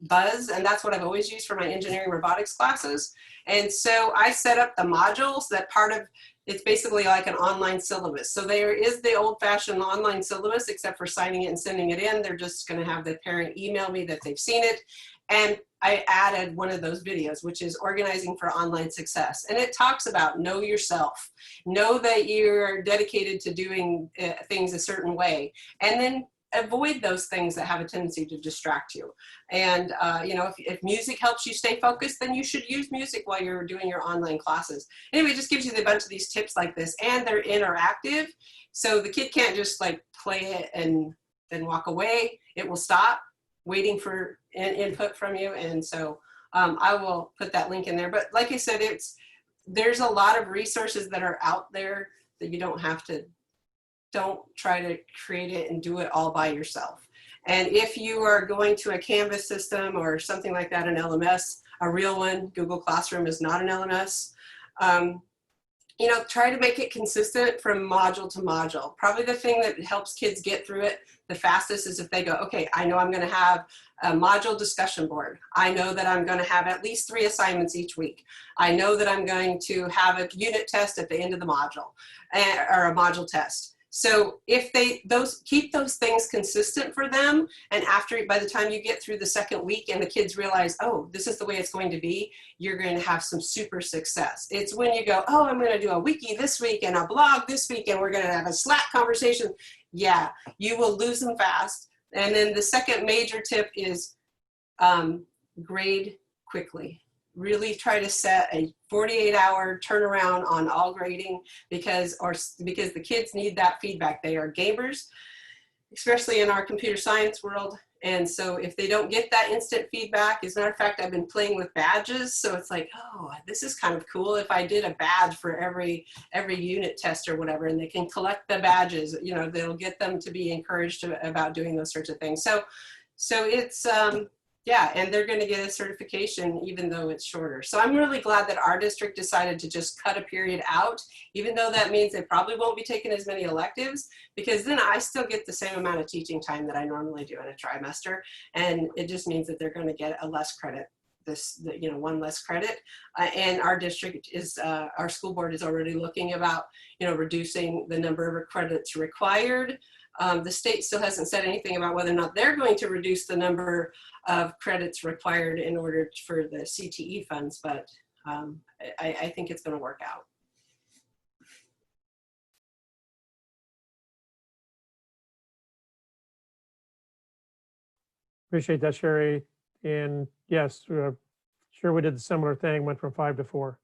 Buzz, and that's what I've always used for my engineering robotics classes. And so I set up the modules that part of it's basically like an online syllabus. So there is the old-fashioned online syllabus, except for signing it and sending it in. They're just going to have the parent email me that they've seen it. And I added one of those videos, which is organizing for online success. And it talks about know yourself, know that you're dedicated to doing things a certain way, and then avoid those things that have a tendency to distract you. And you know, if music helps you stay focused, then you should use music while you're doing your online classes. Anyway, it just gives you a bunch of these tips like this, and they're interactive. So the kid can't just like play it and then walk away. It will stop waiting for input from you. And so I will put that link in there. But like I said, there's a lot of resources that are out there that you don't have to, don't try to create it and do it all by yourself. And if you are going to a Canvas system or something like that, an LMS, a real one, Google Classroom is not an LMS, you know, try to make it consistent from module to module. Probably the thing that helps kids get through it the fastest is if they go, okay, I know I'm going to have a module discussion board. I know that I'm going to have at least 3 assignments each week. I know that I'm going to have a unit test at the end of the module, or a module test. So if they keep those things consistent for them, and after, by the time you get through the second week and the kids realize, oh, this is the way it's going to be, you're going to have some super success. It's when you go, oh, I'm going to do a wiki this week and a blog this week, and we're going to have a Slack conversation. Yeah, you will lose them fast. And then the second major tip is grade quickly. Really try to set a 48-hour turnaround on all grading because the kids need that feedback. They are gamers, especially in our computer science world. And so if they don't get that instant feedback, as a matter of fact, I've been playing with badges. So it's like, oh, this is kind of cool if I did a badge for every unit test or whatever, and they can collect the badges, you know, they'll get them to be encouraged about doing those sorts of things. So it's, yeah, and they're going to get a certification even though it's shorter. So I'm really glad that our district decided to just cut a period out, even though that means they probably won't be taking as many electives, because then I still get the same amount of teaching time that I normally do in a trimester. And it just means that they're going to get a less credit, you know, 1 less credit. And our district is, our school board is already looking about, you know, reducing the number of credits required. The state still hasn't said anything about whether or not they're going to reduce the number of credits required in order for the CTE funds, but I think it's going to work out. Appreciate that, Sherry. And yes, sure, we did the similar thing, went from 5 to 4.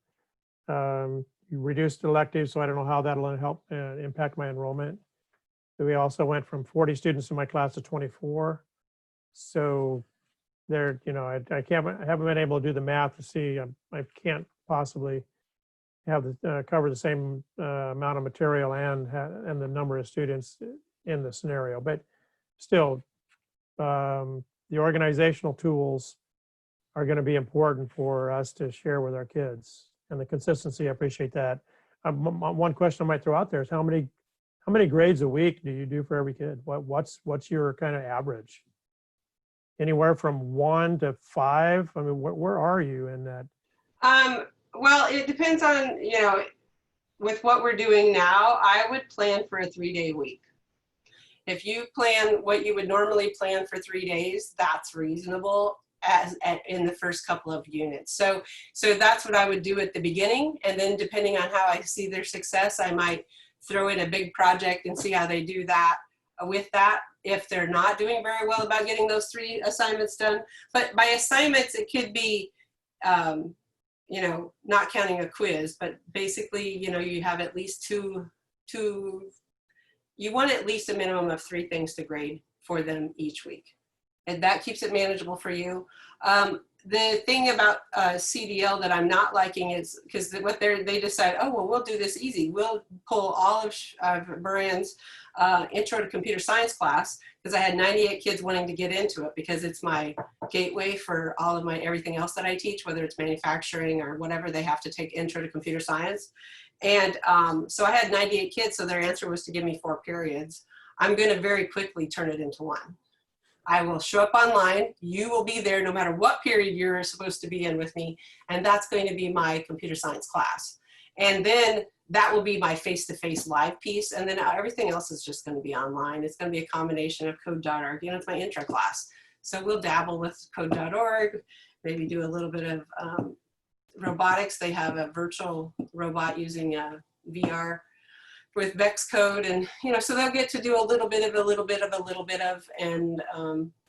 You reduced electives, so I don't know how that'll help impact my enrollment. We also went from 40 students in my class to 24. So there, you know, I haven't been able to do the math to see, I can't possibly have cover the same amount of material and the number of students in the scenario. But still, the organizational tools are going to be important for us to share with our kids, and the consistency. I appreciate that. One question I might throw out there is how many grades a week do you do for every kid? What's your kind of average? Anywhere from 1 to 5? I mean, where are you in that? Well, it depends on, you know, with what we're doing now, I would plan for a 3-day week. If you plan what you would normally plan for 3 days, that's reasonable in the first couple of units. So that's what I would do at the beginning. And then depending on how I see their success, I might throw in a big project and see how they do that with that if they're not doing very well about getting those 3 assignments done. But by assignments, it could be, you know, not counting a quiz, but basically, you know, you have at least two, you want at least a minimum of 3 things to grade for them each week. And that keeps it manageable for you. The thing about CDL that I'm not liking is because what they decide, oh, well, we'll do this easy. We'll pull all of Brian's intro to computer science class, because I had 98 kids wanting to get into it because it's my gateway for all of my everything else that I teach, whether it's manufacturing or whatever, they have to take intro to computer science. And so I had 98 kids, so their answer was to give me 4 periods. I'm going to very quickly turn it into 1. I will show up online. You will be there no matter what period you're supposed to be in with me. And that's going to be my computer science class. And then that will be my face-to-face live piece. And then everything else is just going to be online. It's going to be a combination of code.org. You know, it's my intro class. So we'll dabble with code.org, maybe do a little bit of robotics. They have a virtual robot using VR with Vex code, and you know, so they'll get to do a little bit of, and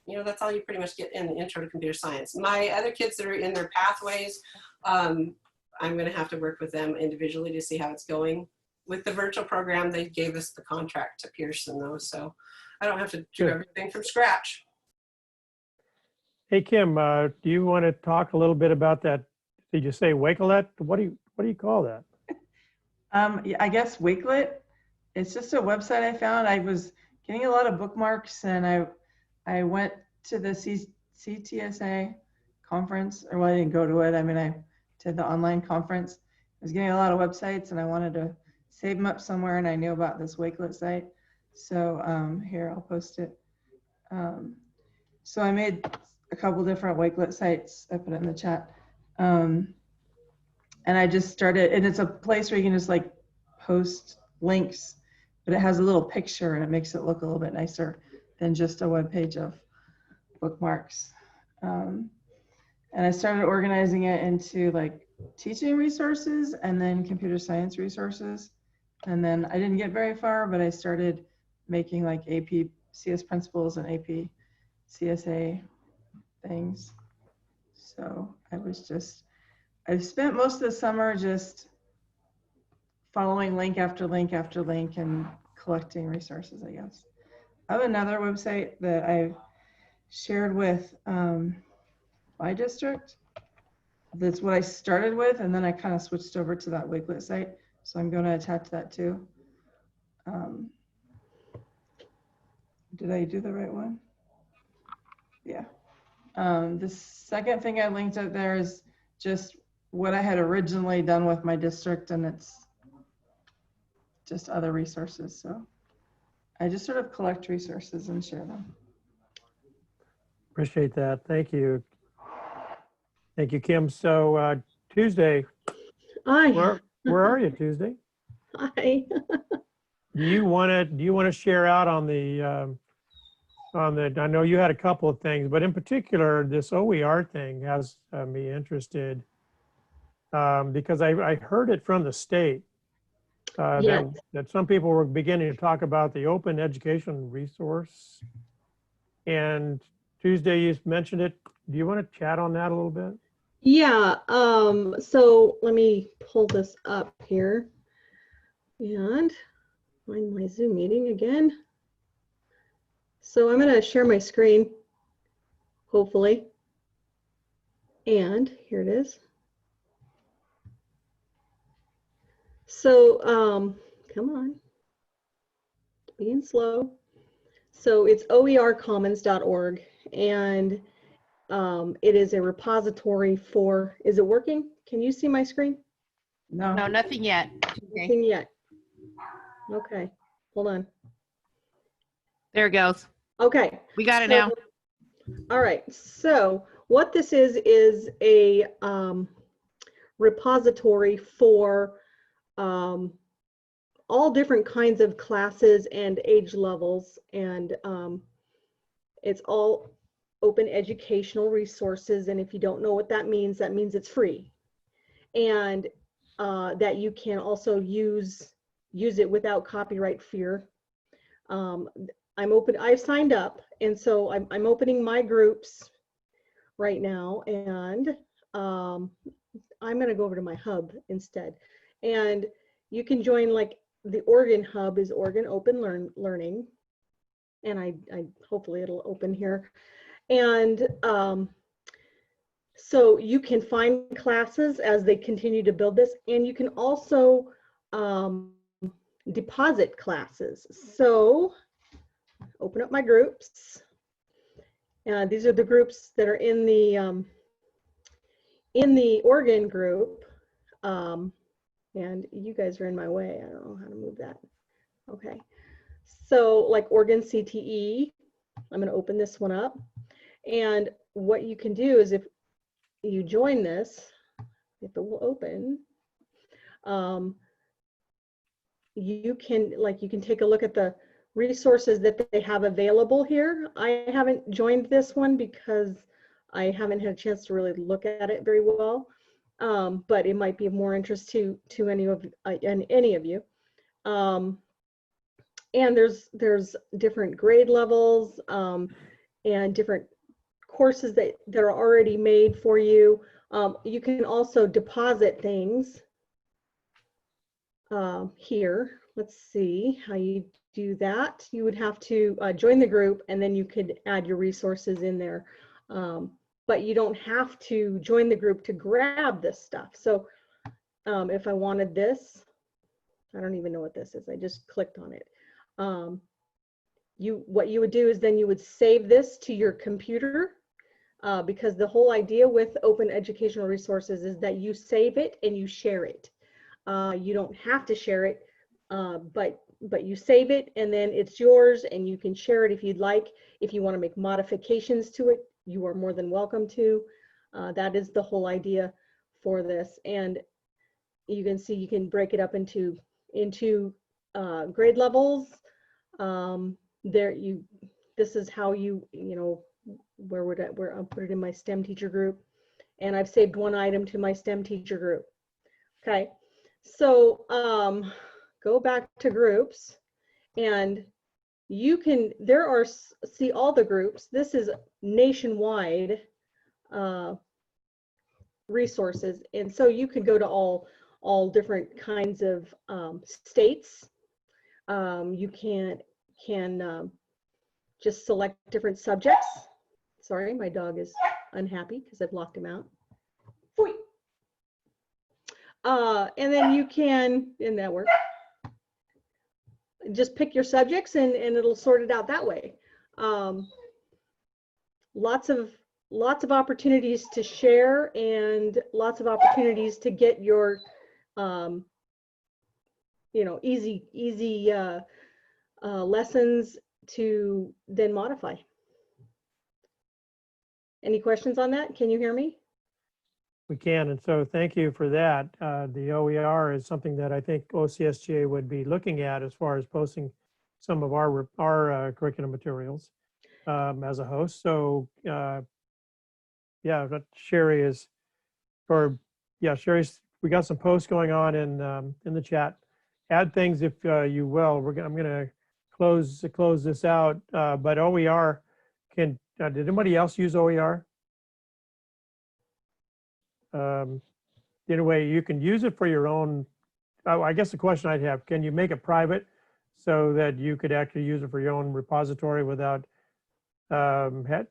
you know, that's all you pretty much get in the intro to computer science. My other kids that are in their pathways, I'm going to have to work with them individually to see how it's going. With the virtual program, they gave us the contract to Pearson though, so I don't have to do everything from scratch. Hey, Kim, do you want to talk a little bit about that? Did you say Wakelet? What do you call that? Yeah, I guess Wakelet. It's just a website I found. I was getting a lot of bookmarks, and I went to the CTSA conference, or well, I didn't go to it. I mean, I did the online conference. I was getting a lot of websites, and I wanted to save them up somewhere, and I knew about this Wakelet site. So here, I'll post it. So I made a couple different Wakelet sites. I put it in the chat. And I just started, and it's a place where you can just like post links, but it has a little picture and it makes it look a little bit nicer than just a web page of bookmarks. And I started organizing it into like teaching resources and then computer science resources. And then I didn't get very far, but I started making like AP CS principles and AP CSA things. So I've spent most of the summer just following link after link after link and collecting resources, I guess. I have another website that I've shared with my district. That's what I started with, and then I kind of switched over to that Wakelet site. So I'm going to attach that too. Did I do the right one? Yeah. The second thing I linked up there is just what I had originally done with my district, and it's just other resources. So I just sort of collect resources and share them. Appreciate that. Thank you. Thank you, Kim. So Tuesday, Hi. where are you, Tuesday? Hi. Do you want to share out on the I know you had a couple of things, but in particular, this OER thing has me interested because I heard it from the state Yes. that some people were beginning to talk about the open education resource. And Tuesday, you mentioned it. Do you want to chat on that a little bit? Yeah. So let me pull this up here and find my Zoom meeting again. So I'm going to share my screen, hopefully. And here it is. So come on, being slow. So it's oercommons.org, and it is a repository for, is it working? Can you see my screen? No. No, nothing yet. Okay. Nothing yet. Okay, hold on. There it goes. Okay. We got it So- now. All right, so what this is a repository for all different kinds of classes and age levels, and it's all open educational resources. And if you don't know what that means it's free, and that you can also use it without copyright fear. I've signed up, and so I'm opening my groups right now, and I'm going to go over to my hub instead. And you can join, like, the Oregon hub is Oregon Open Learning, and I hopefully it'll open here. And so you can find classes as they continue to build this, and you can also deposit classes. So open up my groups. These are the groups that are in the Oregon group. And you guys are in my way. I don't know how to move that. Okay. So like Oregon CTE, I'm going to open this one up. And what you can do is if you join this, if it will open, you can take a look at the resources that they have available here. I haven't joined this one because I haven't had a chance to really look at it very well. But it might be of more interest to any of you. And there's different grade levels and different courses that are already made for you. You can also deposit things here. Let's see how you do that. You would have to join the group, and then you could add your resources in there. But you don't have to join the group to grab this stuff. So if I wanted this, I don't even know what this is. I just clicked on it. What you would do is then you would save this to your computer because the whole idea with open educational resources is that you save it and you share it. You don't have to share it, but you save it and then it's yours and you can share it if you'd like. If you want to make modifications to it, you are more than welcome to. That is the whole idea for this. And you can see you can break it up into grade levels. This is how where I'll put it in my STEM teacher group, and I've saved one item to my STEM teacher group. Okay, so go back to groups, and you can, see all the groups. This is nationwide resources, and so you could go to all different kinds of states. You can just select different subjects. Sorry, my dog is unhappy because I've locked him out. And then you can, and that works, just pick your subjects and it'll sort it out that way. Lots of opportunities to share and lots of opportunities to get your easy lessons to then modify. Any questions on that? Can you hear me? We can, and so thank you for that. The OER is something that I think OCSGA would be looking at as far as posting some of our curriculum materials as a host. So yeah, but Sherry is, Sherry's, we got some posts going on in the chat. Add things if you will. I'm going to close this out, but OER can. Did anybody else use OER? Anyway, you can use it for your own. I guess the question I'd have: can you make it private so that you could actually use it for your own repository without, if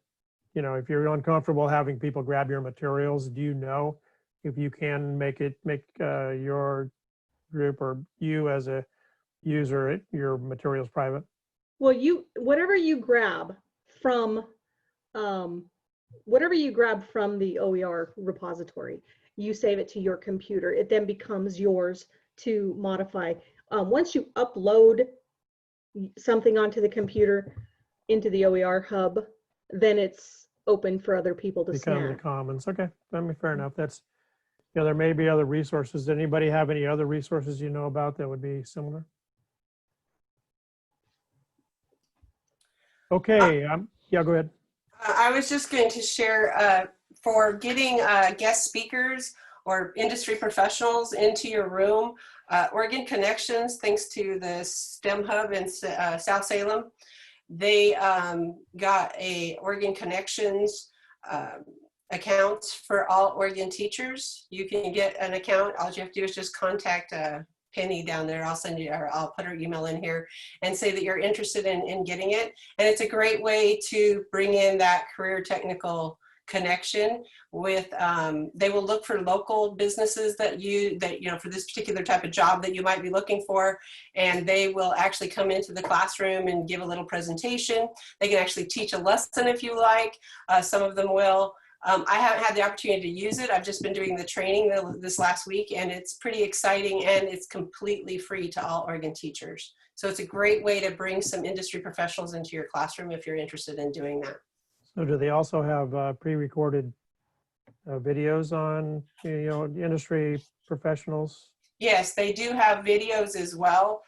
you're uncomfortable having people grab your materials? Do you know if you can make your group or you as a user your materials private? Well, whatever you grab from the OER repository, you save it to your computer. It then becomes yours to modify. Once you upload something onto the computer into the OER hub, then it's open for other people to snag. Becomes the commons. Okay, I mean, fair enough. That's, there may be other resources. Does anybody have any other resources you know about that would be similar? Okay, yeah, go ahead. I was just going to share for getting guest speakers or industry professionals into your room, Oregon Connections, thanks to the STEM Hub in South Salem, they got a Oregon Connections accounts for all Oregon teachers. You can get an account. All you have to do is just contact Penny down there. I'll send you, or I'll put her email in here and say that you're interested in getting it. And it's a great way to bring in that career technical connection with, they will look for local businesses that you know, for this particular type of job that you might be looking for. And they will actually come into the classroom and give a little presentation. They can actually teach a lesson if you like. Some of them will. I haven't had the opportunity to use it. I've just been doing the training this last week, and it's pretty exciting, and it's completely free to all Oregon teachers. So it's a great way to bring some industry professionals into your classroom if you're interested in doing that. So do they also have pre-recorded videos on, you know, industry professionals? Yes, they do have videos as well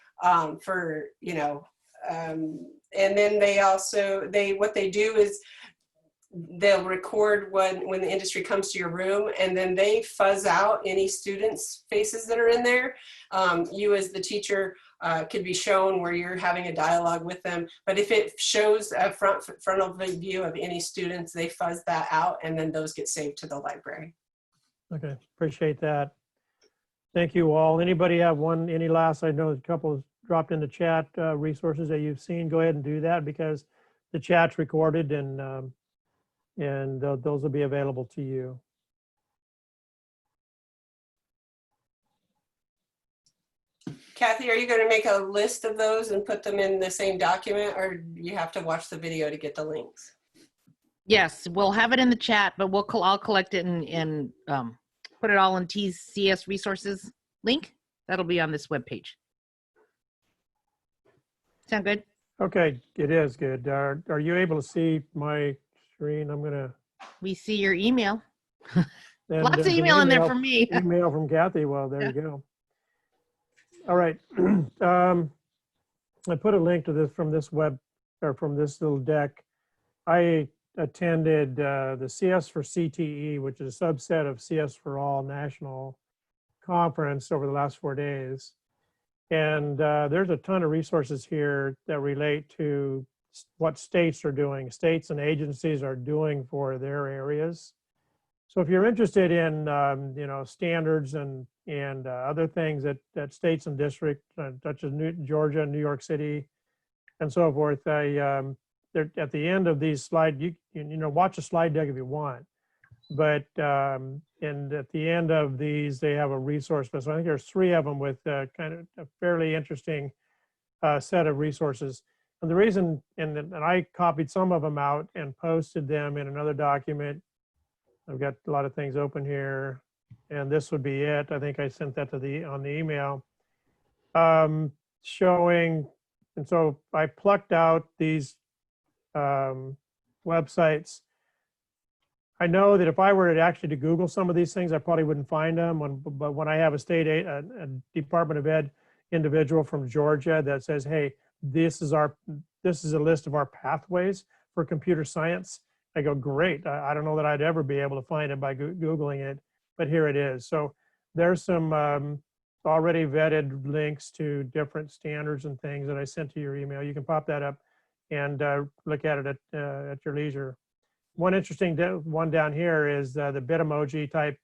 for, you know, and then they also, what they do is they'll record when the industry comes to your room, and then they fuzz out any students' faces that are in there. You as the teacher could be shown where you're having a dialogue with them. But if it shows a frontal view of any students, they fuzz that out, and then those get saved to the library. Okay, appreciate that. Thank you all. Anybody have any last, I know a couple dropped in the chat resources that you've seen. Go ahead and do that because the chat's recorded and those will be available to you. Kathy, are you going to make a list of those and put them in the same document, or do you have to watch the video to get the links? Yes, we'll have it in the chat, but I'll collect it and put it all in TCS resources link. That'll be on this webpage. Sound good? Okay, it is good. Are you able to see my screen? I'm gonna. We see your email. Lots of email in there from me. Email from Kathy. Well, there you go. All right. I put a link to this from this little deck. I attended the CS for CTE, which is a subset of CS for All national conference over the last 4 days. And there's a ton of resources here that relate to what states are doing, states and agencies are doing for their areas. So if you're interested in, you know, standards and other things that states and districts, such as Georgia, New York City, and so forth, they're at the end of these slides. You know, watch a slide deck if you want, but and at the end of these, they have a resource list. I think there's 3 of them with kind of a fairly interesting set of resources. And the reason, and I copied some of them out and posted them in another document. I've got a lot of things open here, and this would be it. I think I sent that to on the email, showing, and so I plucked out these websites. I know that if I were to Google some of these things, I probably wouldn't find them. But when I have a Department of Ed individual from Georgia that says, "Hey, this is a list of our pathways for computer science," I go, "Great! I don't know that I'd ever be able to find it by Googling it, but here it is." So there's some already vetted links to different standards and things that I sent to your email. You can pop that up and look at it at your leisure. One interesting one down here is the Bitmoji type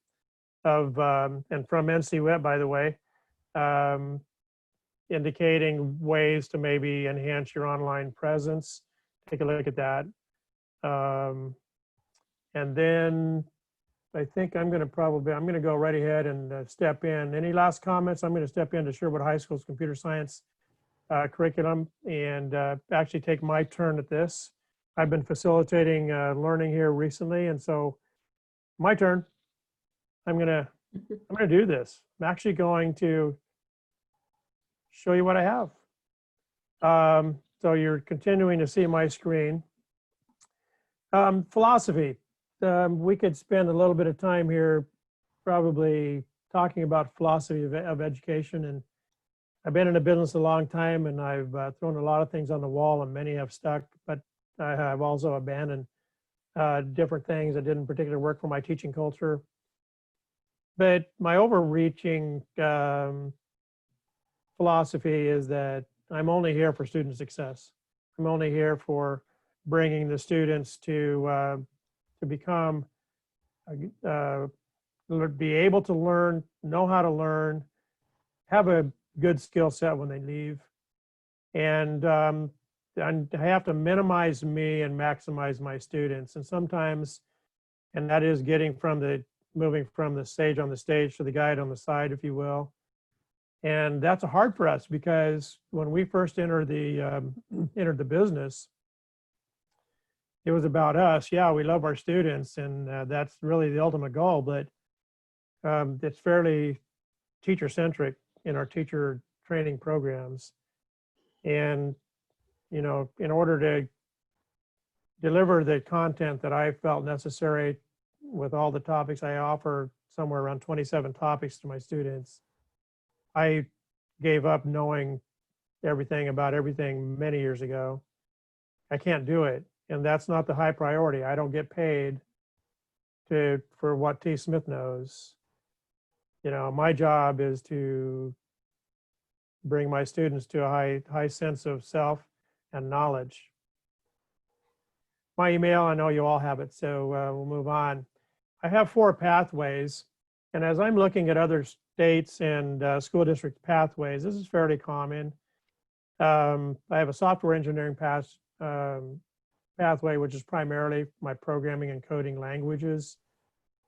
of, and from NCWeb, by the way, indicating ways to maybe enhance your online presence. Take a look at that. And then I think I'm going to go right ahead and step in. Any last comments? I'm going to step into Sherwood High School's computer science curriculum and actually take my turn at this. I've been facilitating learning here recently, and so my turn. I'm gonna do this. I'm actually going to show you what I have. So you're continuing to see my screen. Philosophy. We could spend a little bit of time here probably talking about philosophy of education. And I've been in the business a long time, and I've thrown a lot of things on the wall, and many have stuck, but I have also abandoned different things that didn't particularly work for my teaching culture. But my overreaching philosophy is that I'm only here for student success. I'm only here for bringing the students to become, be able to learn, know how to learn, have a good skill set when they leave. And I have to minimize me and maximize my students. And sometimes, and that is moving from the sage on the stage to the guide on the side, if you will. And that's hard for us because when we first entered the business, it was about us. Yeah, we love our students, and that's really the ultimate goal. But it's fairly teacher-centric in our teacher training programs. And in order to deliver the content that I felt necessary with all the topics, I offer somewhere around 27 topics to my students. I gave up knowing everything about everything many years ago. I can't do it. And that's not the high priority. I don't get paid for what T. Smith knows. My job is to bring my students to a high sense of self and knowledge. My email, I know you all have it, so we'll move on. I have 4 pathways, and as I'm looking at other states and school district pathways, this is fairly common. I have a software engineering pathway, which is primarily my programming and coding languages.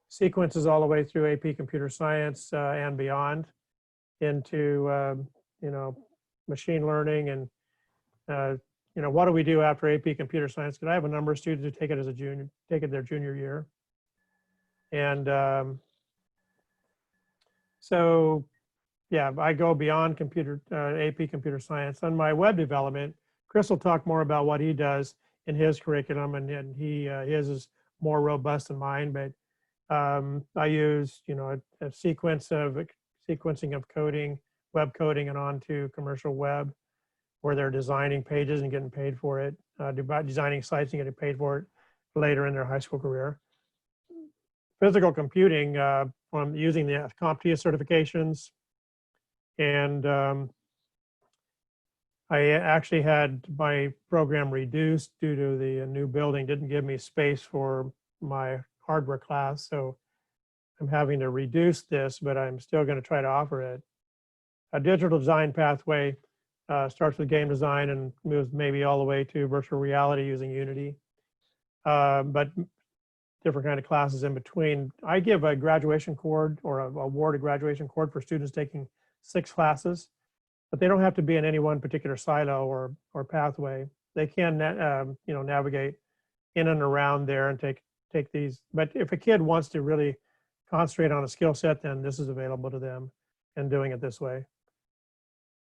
Sequences all the way through AP Computer Science and beyond into machine learning and what do we do after AP Computer Science? Because I have a number of students who take it their junior year. And so, yeah, I go beyond AP Computer Science. On my web development, Chris will talk more about what he does in his curriculum, and his is more robust than mine. But I use, a sequencing of coding, web coding, and on to commercial web, where they're designing pages and getting paid for it, designing sites and getting paid for it later in their high school career. Physical computing, I'm using the CompTIA certifications. And I actually had my program reduced due to the new building didn't give me space for my hardware class. So I'm having to reduce this, but I'm still going to try to offer it. A digital design pathway starts with game design and moves maybe all the way to virtual reality using Unity, but different kind of classes in between. I give a graduation cord or award a graduation cord for students taking 6 classes, but they don't have to be in any one particular silo or pathway. They can navigate in and around there and take these. But if a kid wants to really concentrate on a skill set, then this is available to them and doing it this way.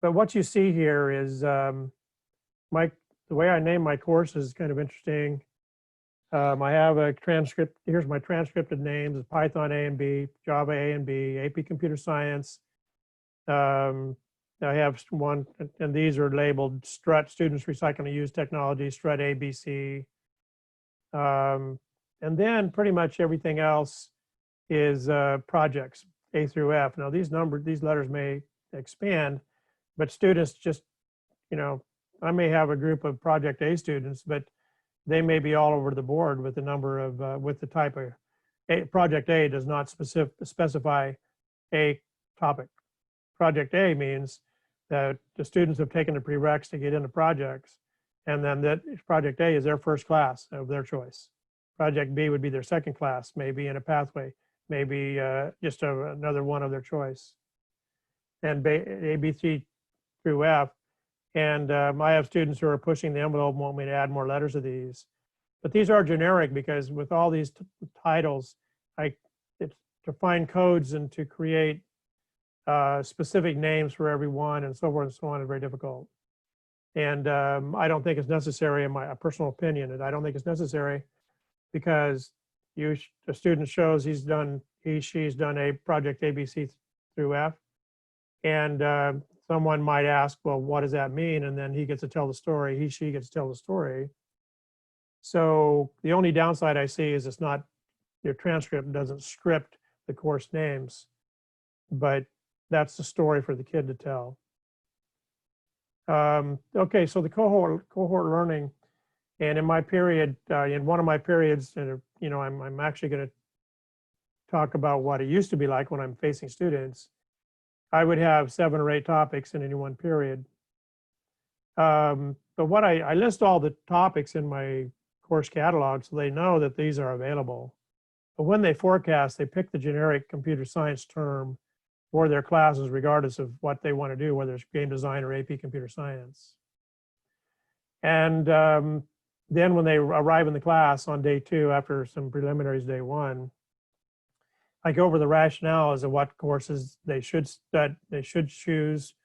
But what you see here is the way I name my courses is kind of interesting. I have a transcript. Here's my transcripted names: Python A and B, Java A and B, AP Computer Science. I have one, and these are labeled Strut, Students Recycling and Use Technology, Strut ABC. And then pretty much everything else is projects, A through F. Now these letters may expand, but students just, I may have a group of Project A students, but they may be all over the board with the number of, with the type of, Project A does not specify a topic. Project A means that the students have taken the prereqs to get into projects, and then that Project A is their first class of their choice. Project B would be their second class, maybe in a pathway, maybe just another one of their choice. And A, B, C through F. And I have students who are pushing the envelope and want me to add more letters of these. But these are generic because with all these titles, to find codes and to create specific names for everyone and so forth and so on is very difficult. And I don't think it's necessary, in my personal opinion, and I don't think it's necessary because the student shows she's done a project ABC through F. And someone might ask, well, what does that mean? And then he gets to tell the story, she gets to tell the story. So the only downside I see is your transcript doesn't script the course names, but that's the story for the kid to tell. Okay, so the cohort learning, and in my period, in one of my periods, and you know, I'm actually going to talk about what it used to be like when I'm facing students. I would have 7 or 8 topics in any one period. But what I list all the topics in my course catalog so they know that these are available. But when they forecast, they pick the generic computer science term for their classes, regardless of what they want to do, whether it's game design or AP computer science. And then when they arrive in the class on day 2, after some preliminaries day 1, I go over the rationale as to what courses they should choose,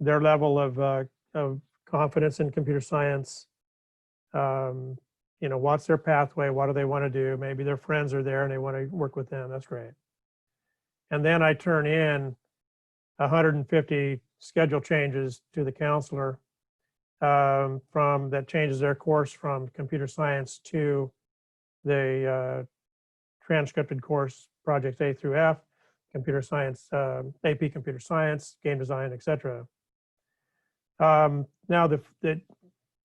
their level of confidence in computer science. You know, what's their pathway? What do they want to do? Maybe their friends are there and they want to work with them. That's great. And then I turn in 150 schedule changes to the counselor from that changes their course from computer science to the transcripted course projects A through F, computer science, AP computer science, game design, etc. Now,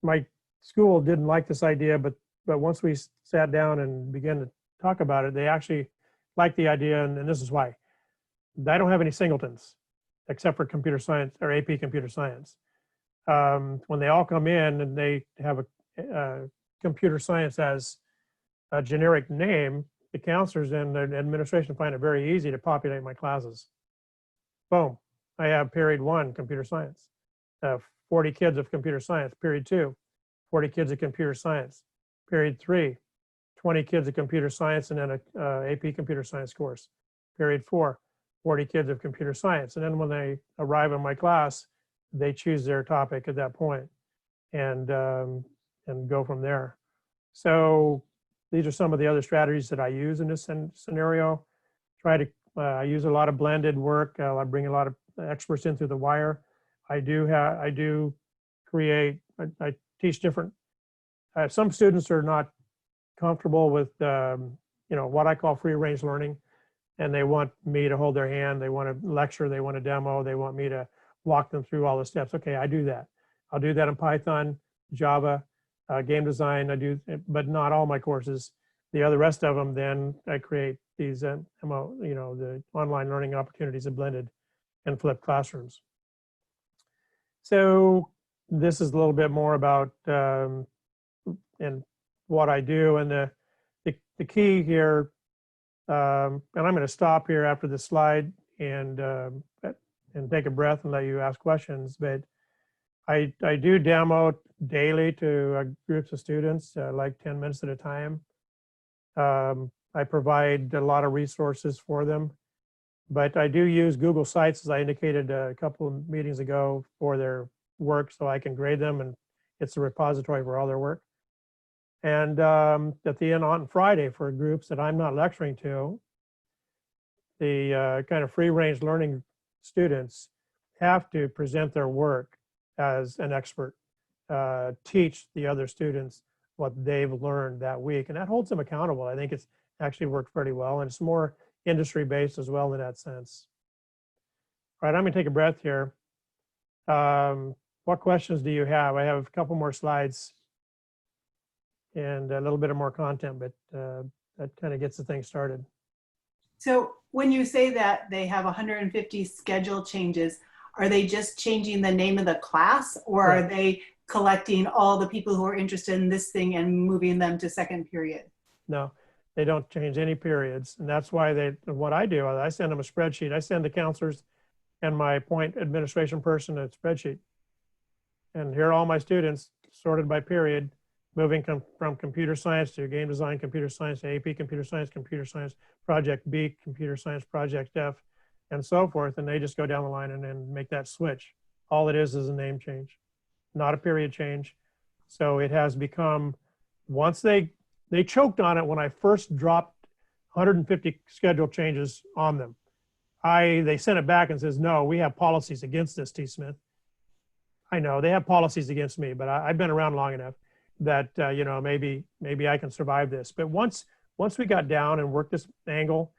my school didn't like this idea, but once we sat down and began to talk about it, they actually liked the idea, and this is why. I don't have any singletons except for computer science or AP computer science. When they all come in and they have a computer science as a generic name, the counselors and the administration find it very easy to populate my classes. Boom, I have period 1, computer science. 40 kids of computer science. Period 2, 40 kids of computer science. Period 3, 20 kids of computer science and then a AP computer science course. Period 4, 40 kids of computer science. And then when they arrive in my class, they choose their topic at that point and go from there. So these are some of the other strategies that I use in this scenario. I use a lot of blended work. I bring a lot of experts in through the wire. I teach different, some students are not comfortable with, you know, what I call free range learning, and they want me to hold their hand. They want to lecture, they want to demo, they want me to walk them through all the steps. Okay, I do that. I'll do that in Python, Java, game design. I do, but not all my courses. The rest of them, then I create these, you know, the online learning opportunities in blended and flipped classrooms. So this is a little bit more about and what I do, and the key here. And I'm going to stop here after this slide and take a breath and let you ask questions. But I do demo daily to groups of students, like 10 minutes at a time. I provide a lot of resources for them, but I do use Google Sites, as I indicated a couple of meetings ago, for their work, so I can grade them, and it's a repository for all their work. And at the end on Friday, for groups that I'm not lecturing to, the kind of free range learning students have to present their work as an expert, teach the other students what they've learned that week. And that holds them accountable. I think it's actually worked pretty well, and it's more industry based as well in that sense. All right, I'm gonna take a breath here. What questions do you have? I have a couple more slides and a little bit of more content, but that kind of gets the thing started. So when you say that they have 150 schedule changes, are they just changing the name of the class, or Right. are they collecting all the people who are interested in this thing and moving them to second period? No, they don't change any periods. And that's why what I do, I send them a spreadsheet. I send the counselors and my point administration person a spreadsheet. And here are all my students sorted by period, moving from computer science to game design, computer science to AP computer science, project B, computer science, project F, and so forth. And they just go down the line and then make that switch. All it is a name change, not a period change. So it has become, once they choked on it when I first dropped 150 schedule changes on them. They sent it back and says, no, we have policies against this, T. Smith. I know they have policies against me, but I've been around long enough that, you know, maybe I can survive this. But once we got down and worked this angle,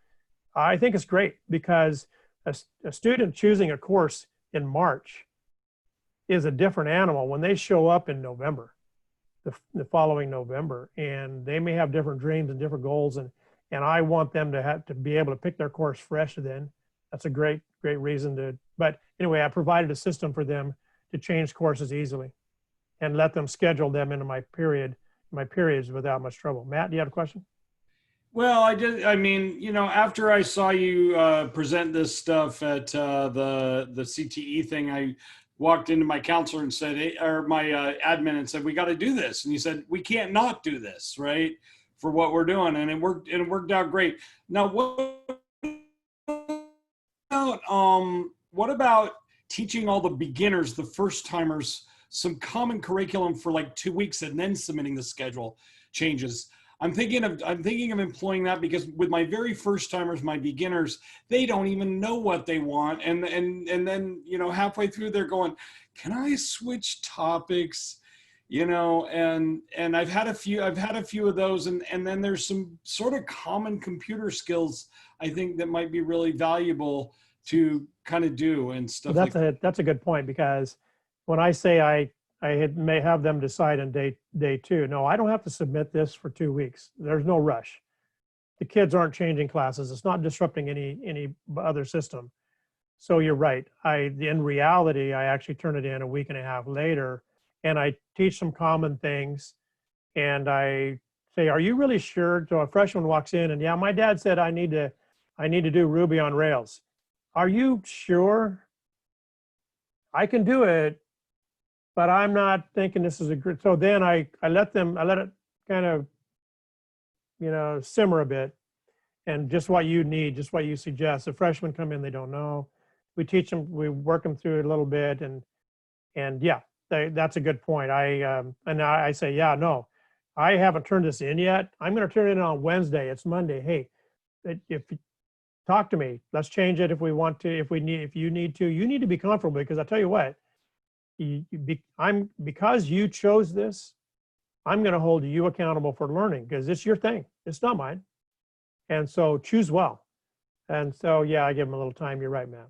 I think it's great, because a student choosing a course in March is a different animal when they show up in November, the following November, and they may have different dreams and different goals, and I want them to have to be able to pick their course fresh then. That's a great reason to, but anyway, I provided a system for them to change courses easily and let them schedule them into my periods without much trouble. Matt, do you have a question? Well, I mean, you know, after I saw you present this stuff at the CTE thing, I walked into my counselor and said, hey, or my admin and said, we got to do this. And he said, we can't not do this, right? For what we're doing. And it worked out great. Now, what about teaching all the beginners, the first timers, some common curriculum for like 2 weeks and then submitting the schedule changes? I'm thinking of employing that, because with my very first timers, my beginners, they don't even know what they want. And then, you know, halfway through they're going, can I switch topics? You know, and I've had a few of those, and then there's some sort of common computer skills I think that might be really valuable to kind of do and stuff. Well, that's a good point, because when I say I may have them decide on day 2. No, I don't have to submit this for 2 weeks. There's no rush. The kids aren't changing classes. It's not disrupting any other system. So you're right. In reality, I actually turn it in a week and a half later, and I teach some common things. And I say, are you really sure? So a freshman walks in and, yeah, my dad said I need to do Ruby on Rails. Are you sure? I can do it, but I'm not thinking this is a good. So then I let it kind of, you know, simmer a bit, and just what you need, just what you suggest. The freshmen come in, they don't know. We teach them, we work them through it a little bit, and yeah, that's a good point. And I say, yeah, no, I haven't turned this in yet. I'm going to turn it in on Wednesday. It's Monday. Hey, if talk to me, let's change it if we want to. If you need to, you need to be comfortable, because I tell you what. Because you chose this, I'm going to hold you accountable for learning, because it's your thing. It's not mine. And so choose well. And so, yeah, I give them a little time. You're right, Matt.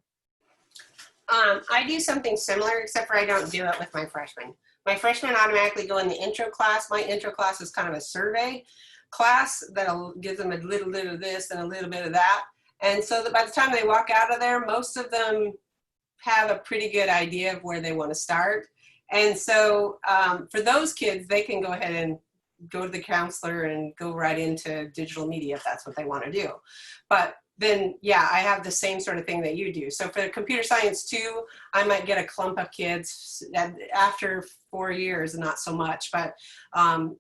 I do something similar, except for I don't do it with my freshmen. My freshmen automatically go in the intro class. My intro class is kind of a survey class that'll give them a little bit of this and a little bit of that. And so that by the time they walk out of there, most of them have a pretty good idea of where they want to start. And so for those kids, they can go ahead and go to the counselor and go right into digital media if that's what they want to do. But then, yeah, I have the same sort of thing that you do. So for computer science 2, I might get a clump of kids after 4 years, not so much. But,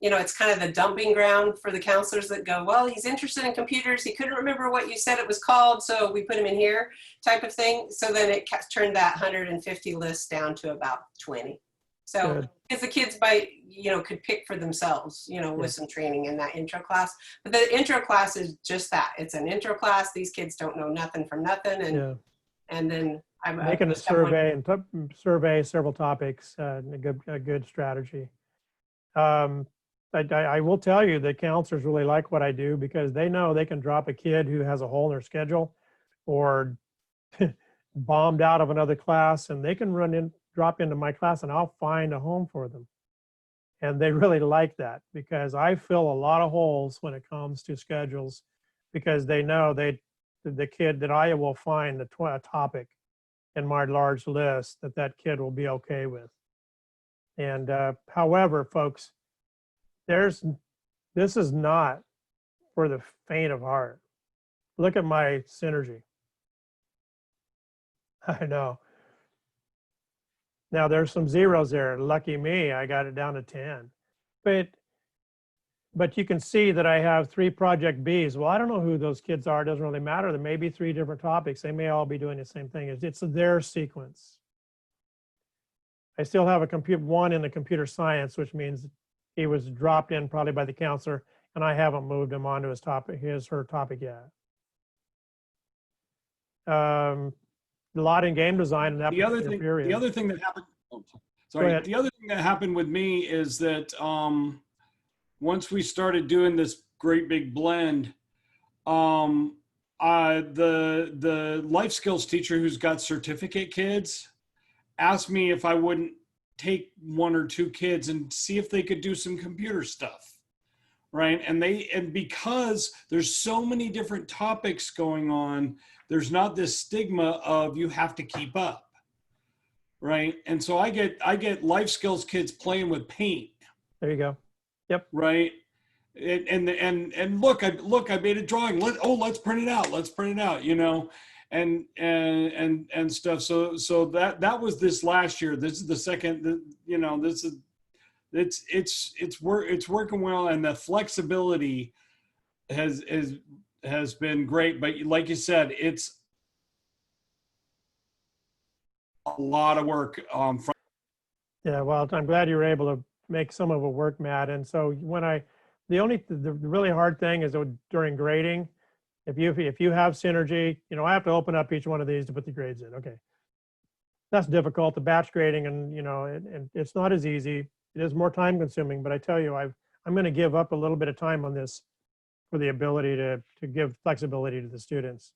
you know, it's kind of the dumping ground for the counselors that go, well, he's interested in computers. He couldn't remember what you said it was called, so we put him in here type of thing. So then it turned that 150 list down to about 20. So because the kids could pick for themselves, you know, with some training in that intro class. But the intro class is just that. It's an intro class. These kids don't know nothing from nothing. And then I'm making a survey and survey several topics, a good strategy. I will tell you that counselors really like what I do, because they know they can drop a kid who has a hole in their schedule or bombed out of another class, and they can drop into my class and I'll find a home for them. And they really like that, because I fill a lot of holes when it comes to schedules, because they know the kid that I will find a topic in my large list that kid will be okay with. And however, folks, this is not for the faint of heart. Look at my synergy. I know. Now there's some zeros there. Lucky me, I got it down to 10. But you can see that I have 3 project Bs. Well, I don't know who those kids are. It doesn't really matter. There may be 3 different topics. They may all be doing the same thing. It's their sequence. I still have one in the computer science, which means he was dropped in probably by the counselor, and I haven't moved him onto her topic yet. A lot in game design in that period. The other thing that happened. Oh, sorry. The other thing that happened with me is that once we started doing this great big blend, the life skills teacher who's got certificate kids asked me if I wouldn't take 1 or 2 kids and see if they could do some computer stuff, right? And because there's so many different topics going on, there's not this stigma of you have to keep up, right? And so I get life skills kids playing with paint. There you go. Yep. Right. And look, I made a drawing. Let's print it out. Let's print it out, you know, and stuff. So that was this last year. This is the second, you know, this is, it's working well. And the flexibility has been great. But like you said, it's a lot of work. Yeah, well, I'm glad you were able to make some of it work, Matt. And so the really hard thing is during grading, if you have synergy, you know, I have to open up each one of these to put the grades in. Okay, that's difficult. The batch grading, and you know, and it's not as easy. It is more time consuming. But I tell you, I'm going to give up a little bit of time on this for the ability to give flexibility to the students.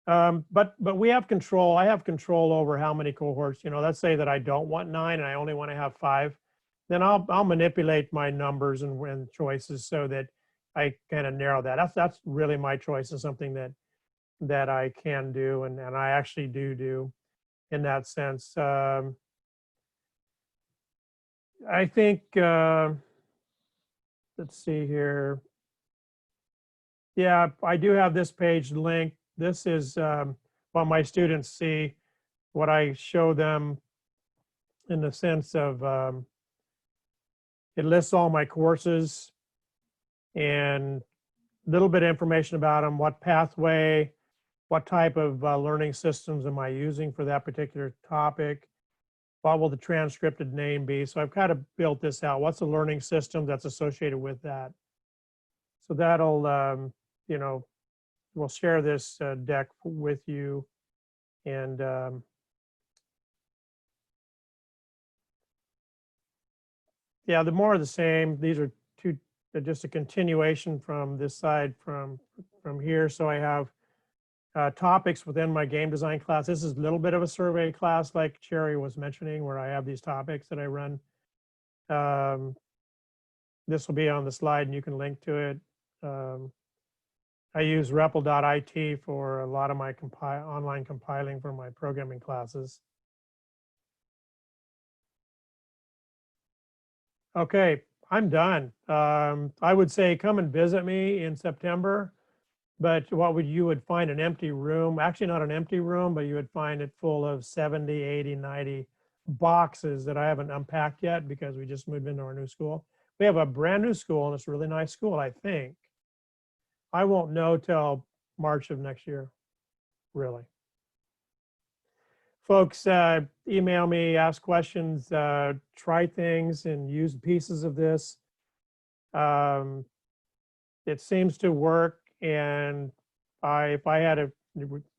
But we have control. I have control over how many cohorts. You know, let's say that I don't want 9 and I only want to have 5. Then I'll manipulate my numbers and choices so that I kind of narrow that. That's really my choice, and something that I can do, and I actually do in that sense. I think let's see here. Yeah, I do have this page linked. This is while my students see what I show them in the sense of it lists all my courses and a little bit of information about them, what pathway, what type of learning systems am I using for that particular topic, what will the transcripted name be. So I've kind of built this out. What's the learning system that's associated with that? So that'll, you know, we'll share this deck with you. And yeah, the more of the same. These are just a continuation from this side from here. So I have topics within my game design class. This is a little bit of a survey class like Cherry was mentioning, where I have these topics that I run. This will be on the slide and you can link to it. I use REPL.IT for a lot of my online compiling for my programming classes. Okay, I'm done. I would say come and visit me in September, but you would find an empty room, actually not an empty room, but you would find it full of 70, 80, 90 boxes that I haven't unpacked yet because we just moved into our new school. We have a brand new school and it's a really nice school, I think. I won't know till March of next year, really. Folks, email me, ask questions, try things and use pieces of this. It seems to work, and if I had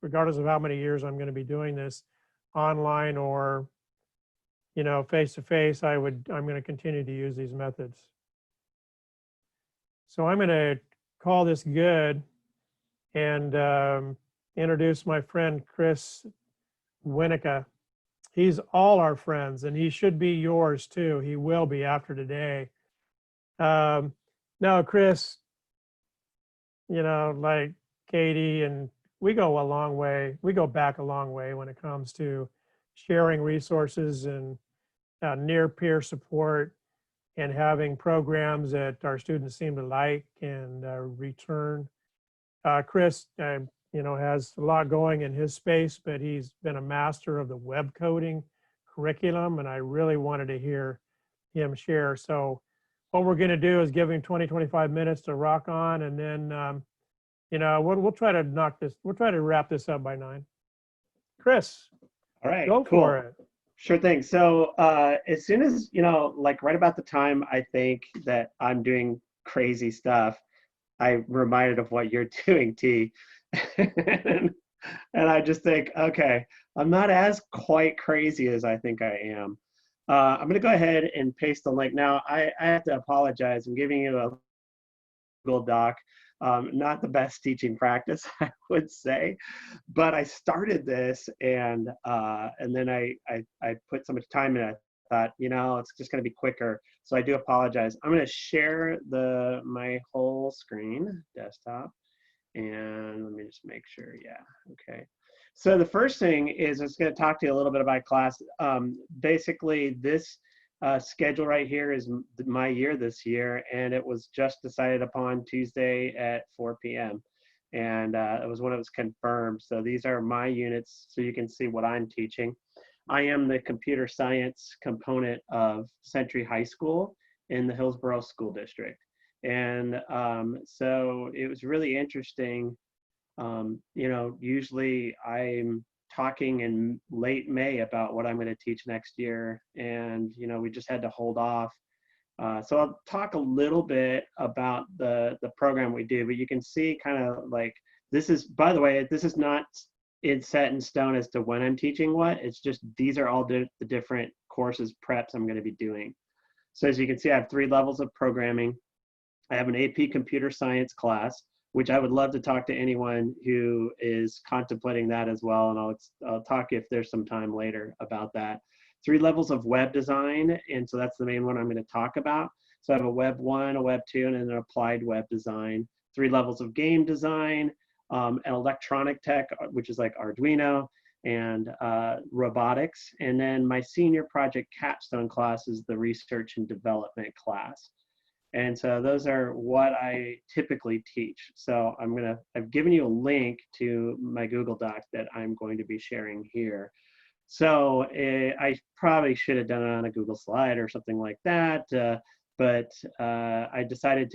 regardless of how many years I'm going to be doing this online or, you know, face-to-face, I'm going to continue to use these methods. So I'm going to call this good and introduce my friend Chris Winikka. He's all our friends, and he should be yours too. He will be after today. Now, Chris, you know, like Katie, and we go a long way. We go back a long way when it comes to sharing resources and near peer support and having programs that our students seem to like and return. Chris, you know, has a lot going in his space, but he's been a master of the web coding curriculum, and I really wanted to hear him share. So what we're going to do is give him 20, 25 minutes to rock on, and then, you know, we'll try to wrap this up by 9. Chris, all right, go cool. for it. Sure thing. So as soon as, you know, like right about the time I think that I'm doing crazy stuff, I reminded of what you're doing, T. And I just think, okay, I'm not as quite crazy as I think I am. I'm going to go ahead and paste the link. Now, I have to apologize. I'm giving you a Google Doc. Not the best teaching practice, I would say, but I started this and then I put so much time in it. thought, you know, it's just going to be quicker. So I do apologize. I'm going to share my whole screen, desktop, and let me just make sure. Yeah, okay. So the first thing is I'm just going to talk to you a little bit about class. Basically, this schedule right here is my year this year, and it was just decided upon Tuesday at 4 p.m. And it was when it was confirmed. So these are my units, so you can see what I'm teaching. I am the computer science component of Century High School in the Hillsborough School District. And so it was really interesting. You know, usually I'm talking in late May about what I'm going to teach next year. And, you know, we just had to hold off. So I'll talk a little bit about the program we do, but you can see kind of like, this is, by the way, this is not it's set in stone as to when I'm teaching what. It's just these are all the different courses, preps I'm going to be doing. So as you can see, I have 3 levels of programming. I have an AP computer science class, which I would love to talk to anyone who is contemplating that as well. And I'll talk if there's some time later about that. 3 levels of web design, and so that's the main one I'm going to talk about. So I have a web 1, a web 2, and an applied web design. 3 levels of game design, an electronic tech, which is like Arduino, and robotics. And then my senior project capstone class is the research and development class. And so those are what I typically teach. So I've given you a link to my Google Doc that I'm going to be sharing here. So I probably should have done it on a Google slide or something like that. But I decided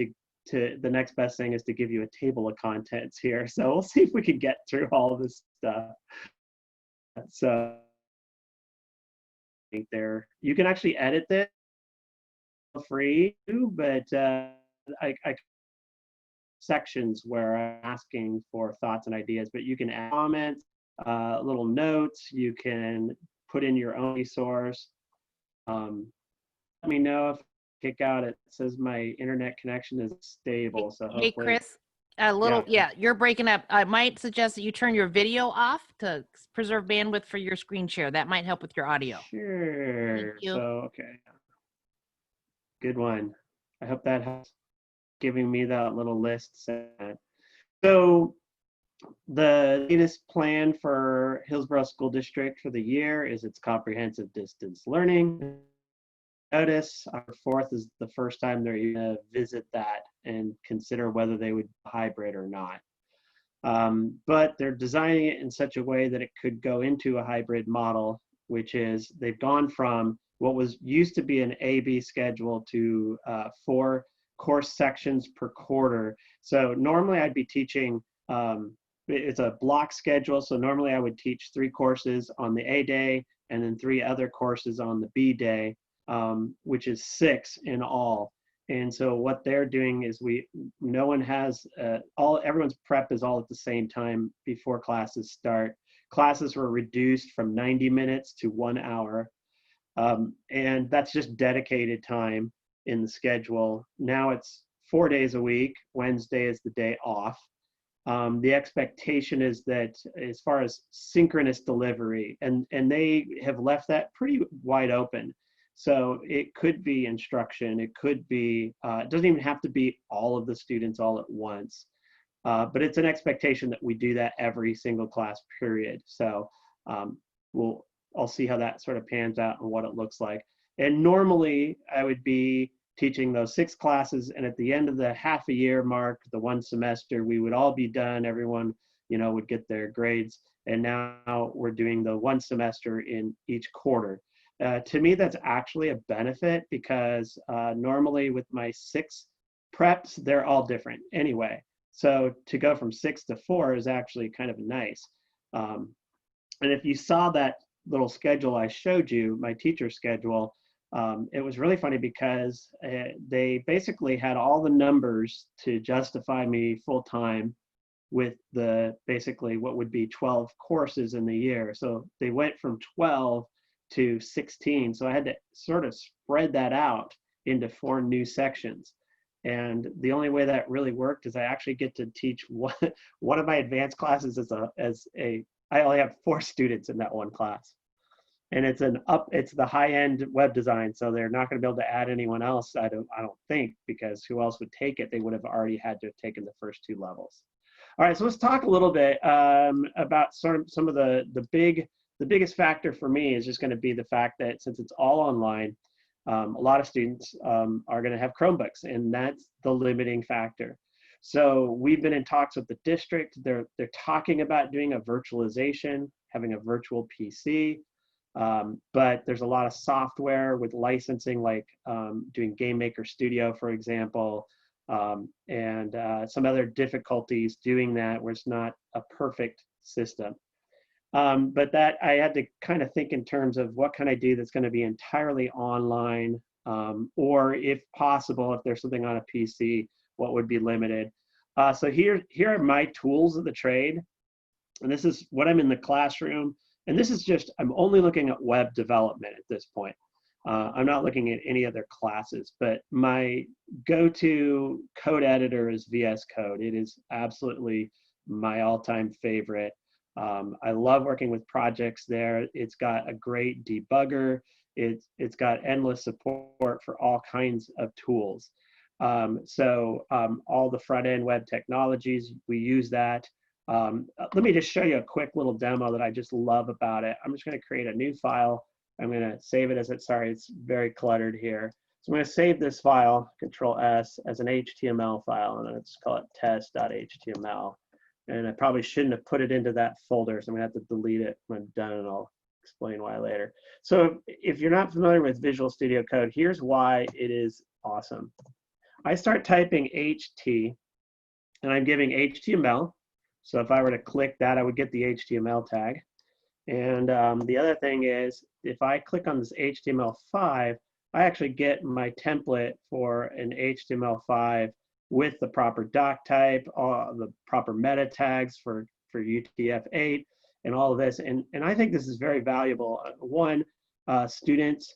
the next best thing is to give you a table of contents here. So we'll see if we can get through all of this stuff. So there, you can actually edit this free, but I sections where I'm asking for thoughts and ideas, but you can add comments, little notes, you can put in your own resource. Let me know if I kick out, it says my internet connection is stable. So hopefully. Hey, Chris, you're breaking up. I might suggest that you turn your video off to preserve bandwidth for your screen share. That might help with your audio. Sure. Thank you. So, okay. Good one. I hope that helps giving me that little list set. So the latest plan for Hillsborough School District for the year is its comprehensive distance learning. Notice our 4th is the first time they're going to visit that and consider whether they would hybrid or not. But they're designing it in such a way that it could go into a hybrid model, which is they've gone from what was used to be an A-B schedule to 4 course sections per quarter. So normally I'd be teaching, it's a block schedule. So normally I would teach 3 courses on the A day and then 3 other courses on the B day, which is 6 in all. And so what they're doing is no one has, everyone's prep is all at the same time before classes start. Classes were reduced from 90 minutes to 1 hour. And that's just dedicated time in the schedule. Now it's 4 days a week. Wednesday is the day off. The expectation is that as far as synchronous delivery, and they have left that pretty wide open. So it could be instruction. It could be, it doesn't even have to be all of the students all at once. But it's an expectation that we do that every single class period. So I'll see how that sort of pans out and what it looks like. And normally I would be teaching those 6 classes, and at the end of the half a year mark, the 1 semester, we would all be done. Everyone, would get their grades. And now we're doing the 1 semester in each quarter. To me, that's actually a benefit because normally with my 6 preps, they're all different anyway. So to go from 6 to 4 is actually kind of nice. And if you saw that little schedule I showed you, my teacher schedule, it was really funny because they basically had all the numbers to justify me full time with basically what would be 12 courses in the year. So they went from 12 to 16. So I had to sort of spread that out into 4 new sections. And the only way that really worked is I actually get to teach one of my advanced classes I only have 4 students in that one class. and it's the high-end web design, so they're not going to be able to add anyone else. I don't think, because who else would take it? They would have already had to have taken the first 2 levels. All right, so let's talk a little bit about some of the biggest factor for me is just going to be the fact that since it's all online, a lot of students are going to have Chromebooks, and that's the limiting factor. So we've been in talks with the district. They're talking about doing a virtualization, having a virtual PC, but there's a lot of software with licensing, like doing Game Maker Studio, for example, and some other difficulties doing that where it's not a perfect system. But that I had to kind of think in terms of what can I do that's going to be entirely online, or if possible, if there's something on a PC, what would be limited. So here are my tools of the trade, and this is what I'm in the classroom. And this is just, I'm only looking at web development at this point. I'm not looking at any other classes, but my go-to code editor is VS Code. It is absolutely my all-time favorite. I love working with projects there. It's got a great debugger. It's got endless support for all kinds of tools. All the front-end web technologies, we use that. Let me just show you a quick little demo that I just love about it. I'm just going to create a new file. I'm going to save it as it's very cluttered here. So I'm going to save this file, Control S, as an HTML file, and let's call it test.html. And I probably shouldn't have put it into that folder, so I'm going to have to delete it when I'm done, and I'll explain why later. So if you're not familiar with Visual Studio Code, here's why it is awesome. I start typing HT, and I'm giving HTML. So if I were to click that, I would get the HTML tag. And the other thing is, if I click on this HTML5, I actually get my template for an HTML5 with the proper doc type, all the proper meta tags for UTF-8, and all of this. And I think this is very valuable. One, students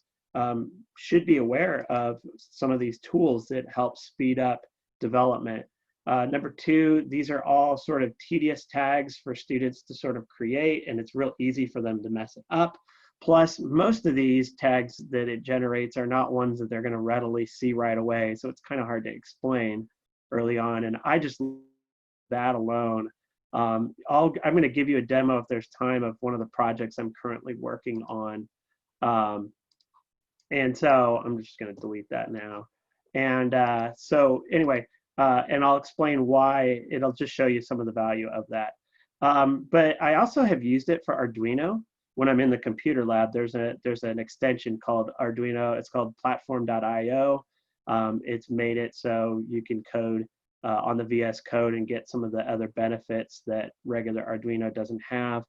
should be aware of some of these tools that help speed up development. Number 2, these are all sort of tedious tags for students to sort of create, and it's real easy for them to mess it up. Plus, most of these tags that it generates are not ones that they're going to readily see right away, so it's kind of hard to explain early on. And I just that alone. I'm going to give you a demo if there's time of one of the projects I'm currently working on. And so I'm just going to delete that now. And so anyway, and I'll explain why. It'll just show you some of the value of that. But I also have used it for Arduino. When I'm in the computer lab, there's an extension called Arduino. It's called platform.io. It's made it so you can code on the VS Code and get some of the other benefits that regular Arduino doesn't have.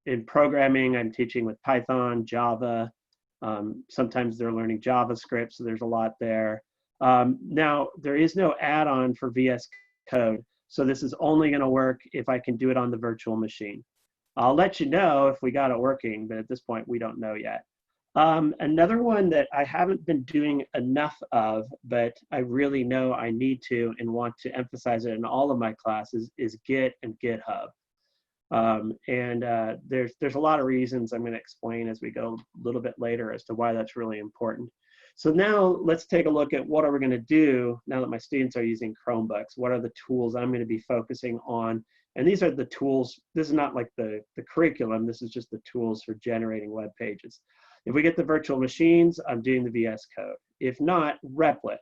In programming, I'm teaching with Python, Java. Sometimes they're learning JavaScript, so there's a lot there. Now, there is no add-on for VS Code, so this is only going to work if I can do it on the virtual machine. I'll let you know if we got it working, but at this point, we don't know yet. Another one that I haven't been doing enough of, but I really know I need to and want to emphasize it in all of my classes, is Git and GitHub. There's a lot of reasons I'm going to explain as we go a little bit later as to why that's really important. So now let's take a look at what are we going to do now that my students are using Chromebooks. What are the tools I'm going to be focusing on? And these are the tools. This is not like the curriculum. This is just the tools for generating web pages. If we get the virtual machines, I'm doing the VS Code. If not, Replit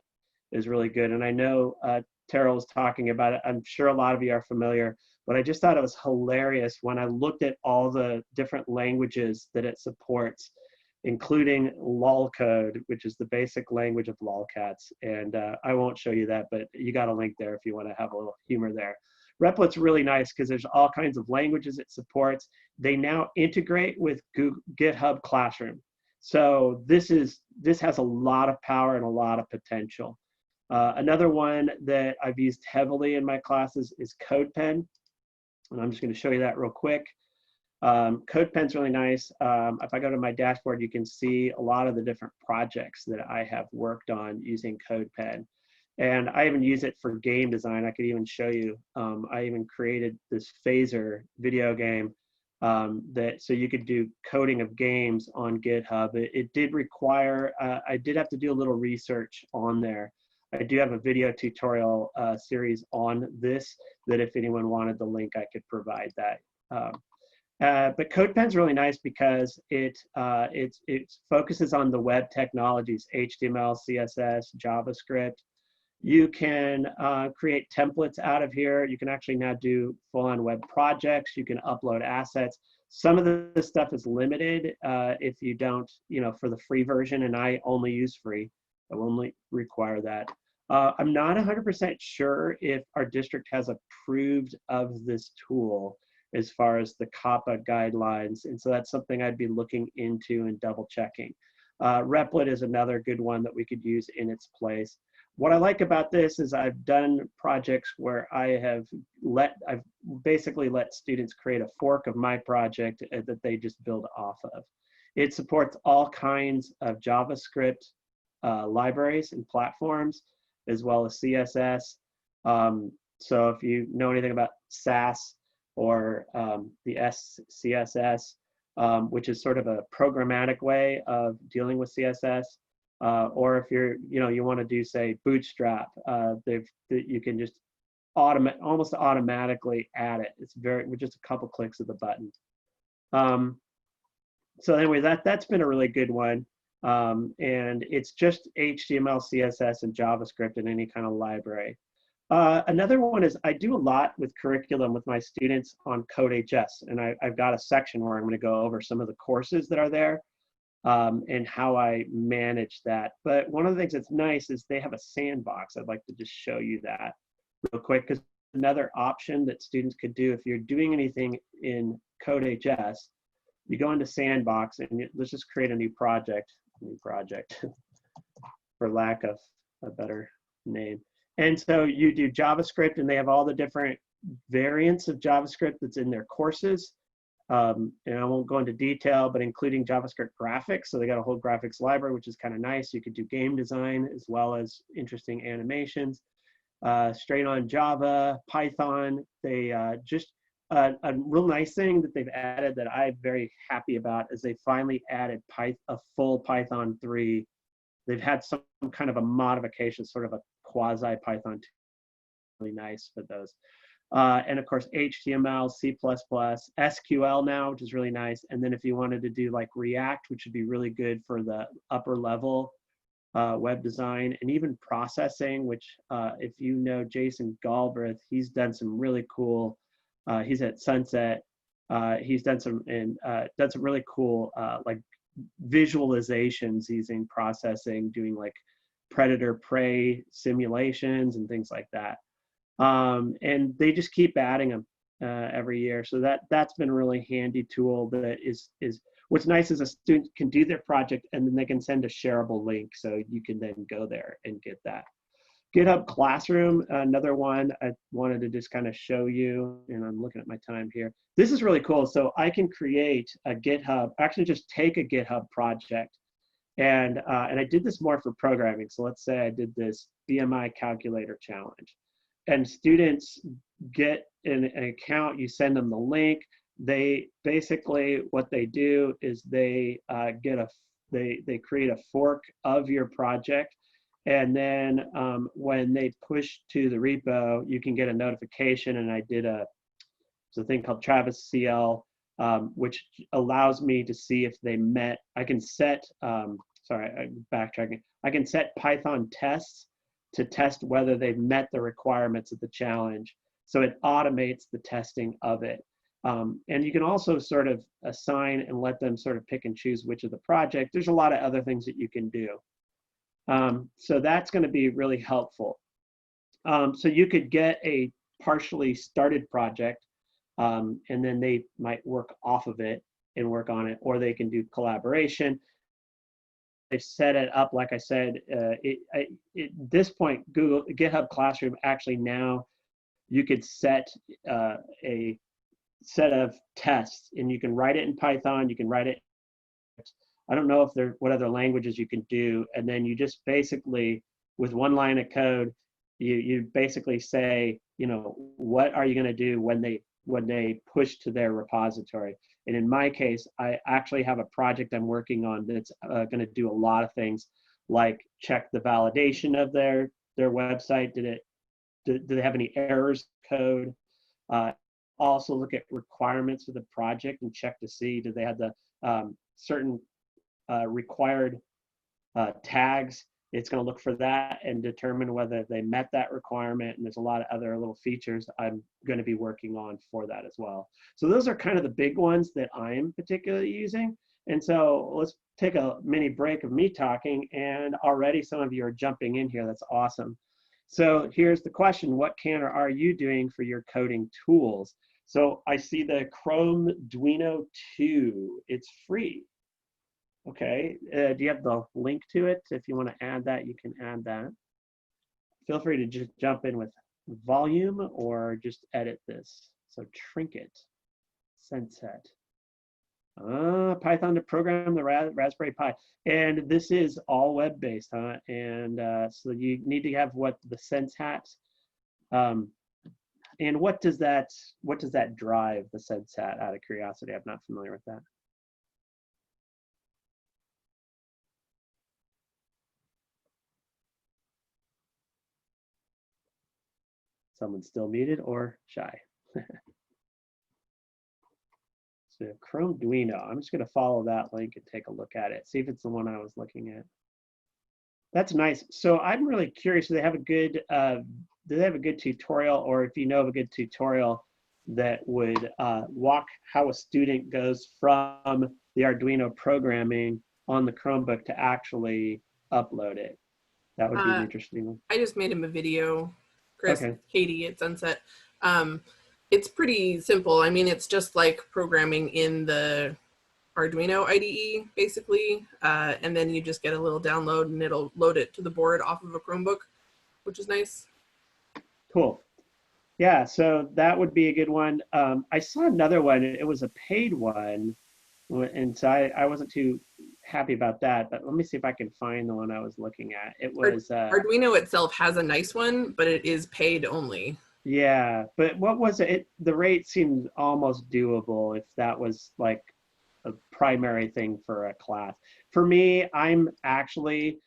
is really good. And I know Terrel was talking about it. I'm sure a lot of you are familiar, but I just thought it was hilarious when I looked at all the different languages that it supports, including lolcode, which is the basic language of lolcats. And I won't show you that, but you got a link there if you want to have a little humor there. Replit's really nice because there's all kinds of languages it supports. They now integrate with GitHub Classroom. So this has a lot of power and a lot of potential. Another one that I've used heavily in my classes is CodePen. And I'm just going to show you that real quick. CodePen's really nice. If I go to my dashboard, you can see a lot of the different projects that I have worked on using CodePen. And I even use it for game design. I could even show you, I even created this phaser video game so you could do coding of games on GitHub. It did require, I did have to do a little research on there. I do have a video tutorial series on this that if anyone wanted the link, I could provide that. But CodePen's really nice because it focuses on the web technologies, HTML, CSS, JavaScript. You can create templates out of here. You can actually now do full-on web projects. You can upload assets. Some of this stuff is limited if you don't, for the free version, and I only use free. I will only require that. I'm not 100% sure if our district has approved of this tool as far as the COPPA guidelines. And so that's something I'd be looking into and double checking. Replit is another good one that we could use in its place. What I like about this is I've done projects where I've basically let students create a fork of my project that they just build off of. It supports all kinds of JavaScript libraries and platforms, as well as CSS. So if you know anything about Sass or the SCSS, which is sort of a programmatic way of dealing with CSS, or if you want to do, say, Bootstrap, you can just almost automatically add it. It's with just a couple clicks of the button. So anyway, that's been a really good one. And it's just HTML, CSS, and JavaScript in any kind of library. Another one is I do a lot with curriculum with my students on CodeHS, and I've got a section where I'm going to go over some of the courses that are there and how I manage that. But one of the things that's nice is they have a sandbox. I'd like to just show you that real quick, because another option that students could do if you're doing anything in CodeHS, you go into Sandbox and let's just create a new project for lack of a better name. And so you do JavaScript, and they have all the different variants of JavaScript that's in their courses. And I won't go into detail, but including JavaScript graphics. So they got a whole graphics library, which is kind of nice. You could do game design as well as interesting animations. Straight on Java, Python. They just a real nice thing that they've added that I'm very happy about is they finally added a full Python 3. They've had some kind of a modification, sort of a quasi Python 2, really nice for those. And of course, HTML, C++, SQL now, which is really nice. And then if you wanted to do like React, which would be really good for the upper level web design, and even processing, which if you know Jason Galbraith, he's done some really cool, he's at Sunset, he's done some really cool like visualizations using processing, doing like predator prey simulations and things like that. And they just keep adding them every year. So that's been a really handy tool that is what's nice is a student can do their project and then they can send a shareable link. So you can then go there and get that. GitHub Classroom, another one I wanted to just kind of show you, and I'm looking at my time here. This is really cool. So I can create a GitHub, actually just take a GitHub project, and I did this more for programming. So let's say I did this BMI calculator challenge, and students get an account, you send them the link. They basically, what they do is they they create a fork of your project. And then when they push to the repo, you can get a notification. And I did a thing called Travis CL, which allows me to see if they met. I can set, sorry, I'm backtracking. I can set Python tests to test whether they've met the requirements of the challenge. So it automates the testing of it. And you can also sort of assign and let them sort of pick and choose which of the project. There's a lot of other things that you can do. So that's going to be really helpful. So you could get a partially started project, and then they might work off of it and work on it, or they can do collaboration. They've set it up, like I said, at this point, GitHub Classroom, actually now you could set a set of tests, and you can write it in Python, you can write it, I don't know if what other languages you can do, and then you just basically, with one line of code, you basically say, you know, what are you going to do when they when they push to their repository. And in my case, I actually have a project I'm working on that's going to do a lot of things, like check the validation of their website. Do they have any errors code? Also look at requirements of the project and check to see, do they have the certain required tags. It's going to look for that and determine whether they met that requirement. And there's a lot of other little features I'm going to be working on for that as well. So those are kind of the big ones that I'm particularly using. And so let's take a mini break of me talking, and already some of you are jumping in here. That's awesome. So here's the question: what can or are you doing for your coding tools? So I see the Chrome Duino 2. It's free. Okay, do you have the link to it? If you want to add that, you can add that. Feel free to just jump in with volume or just edit this. So Trinket, Senset. Python to program the Raspberry Pi. And this is all web-based, huh? And so you need to have what the Sense Hat. And what does that drive, the Sense Hat, out of curiosity? I'm not familiar with that. Someone's still muted or shy. So Chrome Duino, I'm just going to follow that link and take a look at it, see if it's the one I was looking at. That's nice. So I'm really curious, do they have a good tutorial, or if you know of a good tutorial that would walk how a student goes from the Arduino programming on the Chromebook to actually upload it? That would be an interesting one. I just made him a video, Chris, okay. Katie at Sunset. It's pretty simple. I mean, it's just like programming in the Arduino IDE, basically. And then you just get a little download and it'll load it to the board off of a Chromebook, which is nice. Cool. Yeah, so that would be a good one. I saw another one. It was a paid one. And so I wasn't too happy about that, but let me see if I can find the one I was looking at. It was Arduino itself has a nice one, but it is paid only. Yeah, but what was it? The rate seemed almost doable if that was like a primary thing for a class. For me, I'm actually,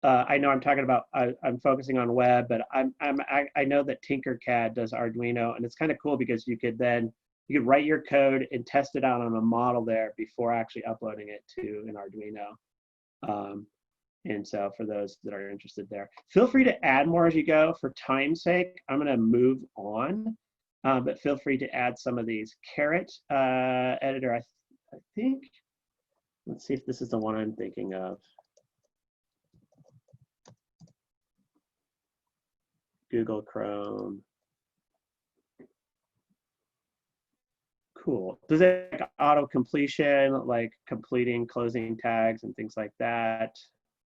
I know I'm talking about, I'm focusing on web, but I know that Tinkercad does Arduino, and it's kind of cool because you could write your code and test it out on a model there before actually uploading it to an Arduino. And so for those that are interested there, feel free to add more as you go. For time's sake, I'm going to move on, but feel free to add some of these. Carrot editor, I think, let's see if this is the one I'm thinking of. Google Chrome. Cool. Does it like auto completion, like completing closing tags and things like that?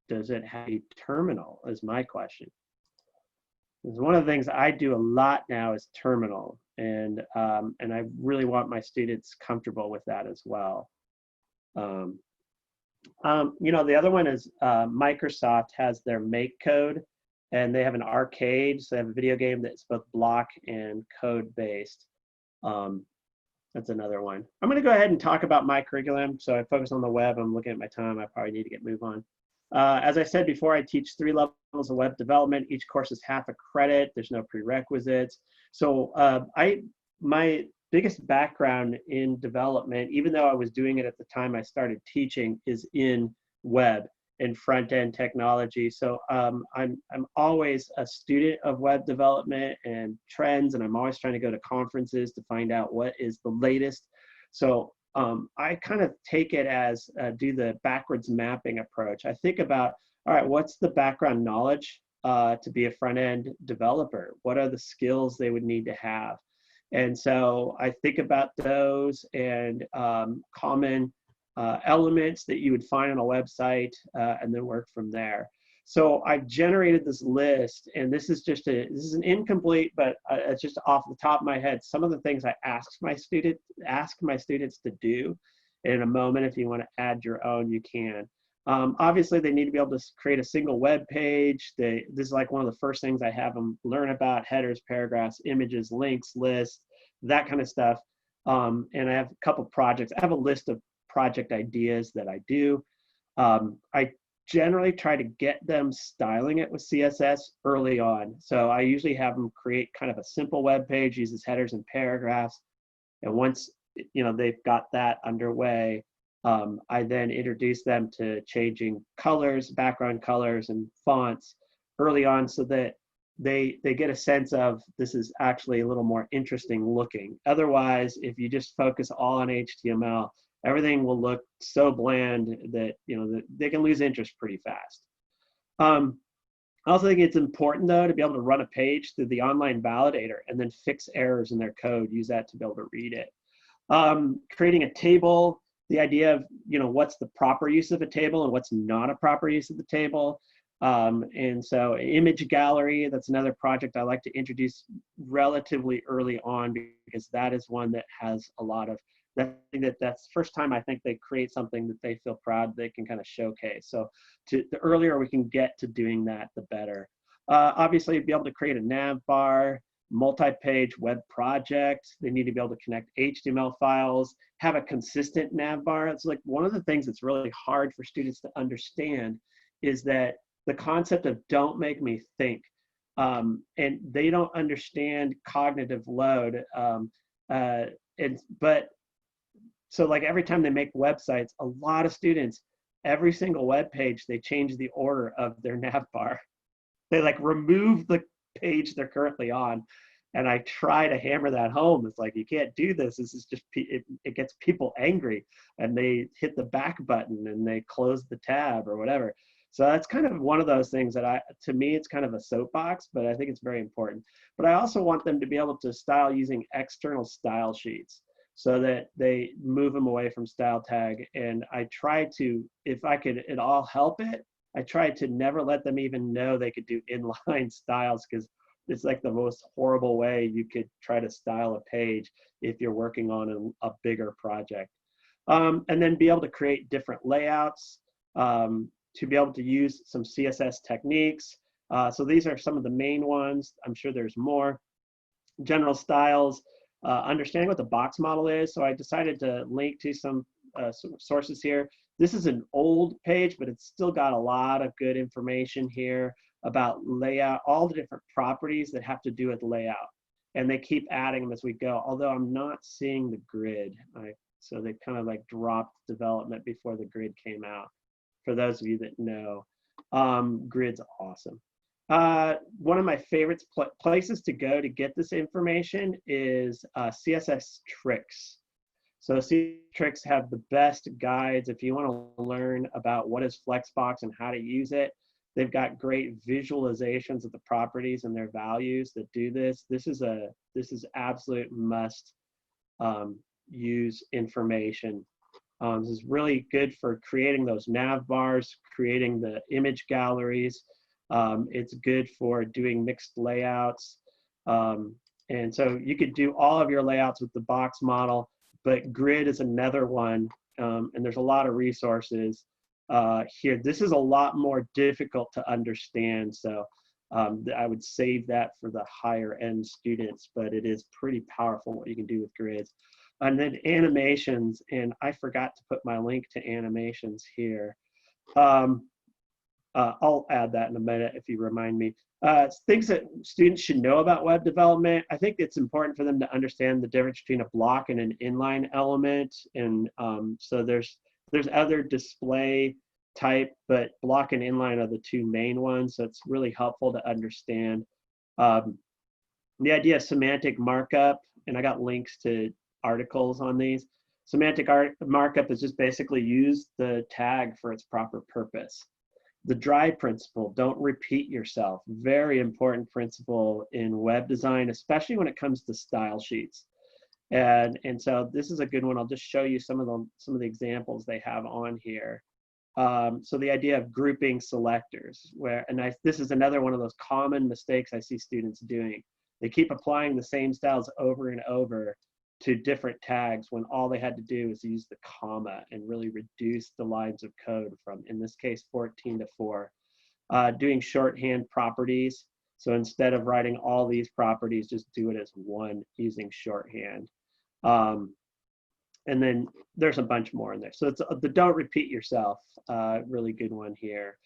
Does it have a terminal is my question. Because one of the things I do a lot now is terminal, and I really want my students comfortable with that as well. You know, the other one is Microsoft has their Make code, and they have an arcade, so they have a video game that's both block and code based. That's another one. I'm going to go ahead and talk about my curriculum. So I focus on the web. I'm looking at my time. I probably need to move on. As I said before, I teach 3 levels of web development. Each course is half a credit. There's no prerequisites. So my biggest background in development, even though I was doing it at the time I started teaching, is in web and front-end technology. So I'm always a student of web development and trends, and I'm always trying to go to conferences to find out what is the latest. So I kind of take it as do the backwards mapping approach. I think about, all right, what's the background knowledge to be a front-end developer? What are the skills they would need to have? And so I think about those and common elements that you would find on a website and then work from there. So I've generated this list, and this is an incomplete, but it's just off the top of my head. Some of the things I ask my students to do. And in a moment, if you want to add your own, you can. Obviously, they need to be able to create a single web page. This is like one of the first things I have them learn about: headers, paragraphs, images, links, lists. that kind of stuff. And I have a couple projects. I have a list of project ideas that I do. I generally try to get them styling it with CSS early on. So I usually have them create kind of a simple web page, uses headers and paragraphs. And once they've got that underway, I then introduce them to changing colors, background colors, and fonts early on, so that they get a sense of this is actually a little more interesting looking. Otherwise, if you just focus all on HTML, everything will look so bland that that they can lose interest pretty fast. I also think it's important, though, to be able to run a page through the online validator and then fix errors in their code, use that to be able to read it. Creating a table, the idea of what's the proper use of a table and what's not a proper use of the table. And so image gallery, that's another project I like to introduce relatively early on, because that is one that has a lot of, that's the first time I think they create something that they feel proud they can kind of showcase. So the earlier we can get to doing that, the better. Obviously, be able to create a nav bar, multi-page web project. They need to be able to connect HTML files, have a consistent nav bar. It's like one of the things that's really hard for students to understand is that the concept of don't make me think, and they don't understand cognitive load. So like every time they make websites, a lot of students, every single web page, they change the order of their nav bar. They like remove the page they're currently on. And I try to hammer that home. It's like, you can't do this. This is just, it gets people angry, and they hit the back button and they close the tab or whatever. So that's kind of one of those things that to me, it's kind of a soapbox, but I think it's very important. But I also want them to be able to style using external style sheets, so that they move them away from style tag. And I try to, if I could at all help it, I try to never let them even know they could do inline styles, because it's like the most horrible way you could try to style a page if you're working on a bigger project. And then be able to create different layouts, to be able to use some CSS techniques. So these are some of the main ones. I'm sure there's more. General styles, understanding what the box model is. So I decided to link to some sources here. This is an old page, but it's still got a lot of good information here about layout, all the different properties that have to do with layout. And they keep adding them as we go, although I'm not seeing the grid. So they kind of like dropped development before the grid came out. For those of you that know, grid's awesome. One of my favorite places to go to get this information is CSS Tricks. So CSS Tricks have the best guides if you want to learn about what is Flexbox and how to use it. They've got great visualizations of the properties and their values that do this. This is absolute must use information. This is really good for creating those nav bars, creating the image galleries. It's good for doing mixed layouts. And so you could do all of your layouts with the box model, but grid is another one. And there's a lot of resources here. This is a lot more difficult to understand. So I would save that for the higher end students, but it is pretty powerful what you can do with grids. And then animations, and I forgot to put my link to animations here. I'll add that in a minute if you remind me. Things that students should know about web development. I think it's important for them to understand the difference between a block and an inline element. And so there's other display type, but block and inline are the two main ones. So it's really helpful to understand. The idea of semantic markup, and I got links to articles on these. Semantic markup is just basically use the tag for its proper purpose. The dry principle, don't repeat yourself. Very important principle in web design, especially when it comes to style sheets. And so this is a good one. I'll just show you some of the examples they have on here. So the idea of grouping selectors, this is another one of those common mistakes I see students doing. They keep applying the same styles over and over to different tags when all they had to do is use the comma and really reduce the lines of code from, in this case, 14 to 4. Doing shorthand properties. So instead of writing all these properties, just do it as one using shorthand. And then there's a bunch more in there. So it's the don't repeat yourself, really good one here.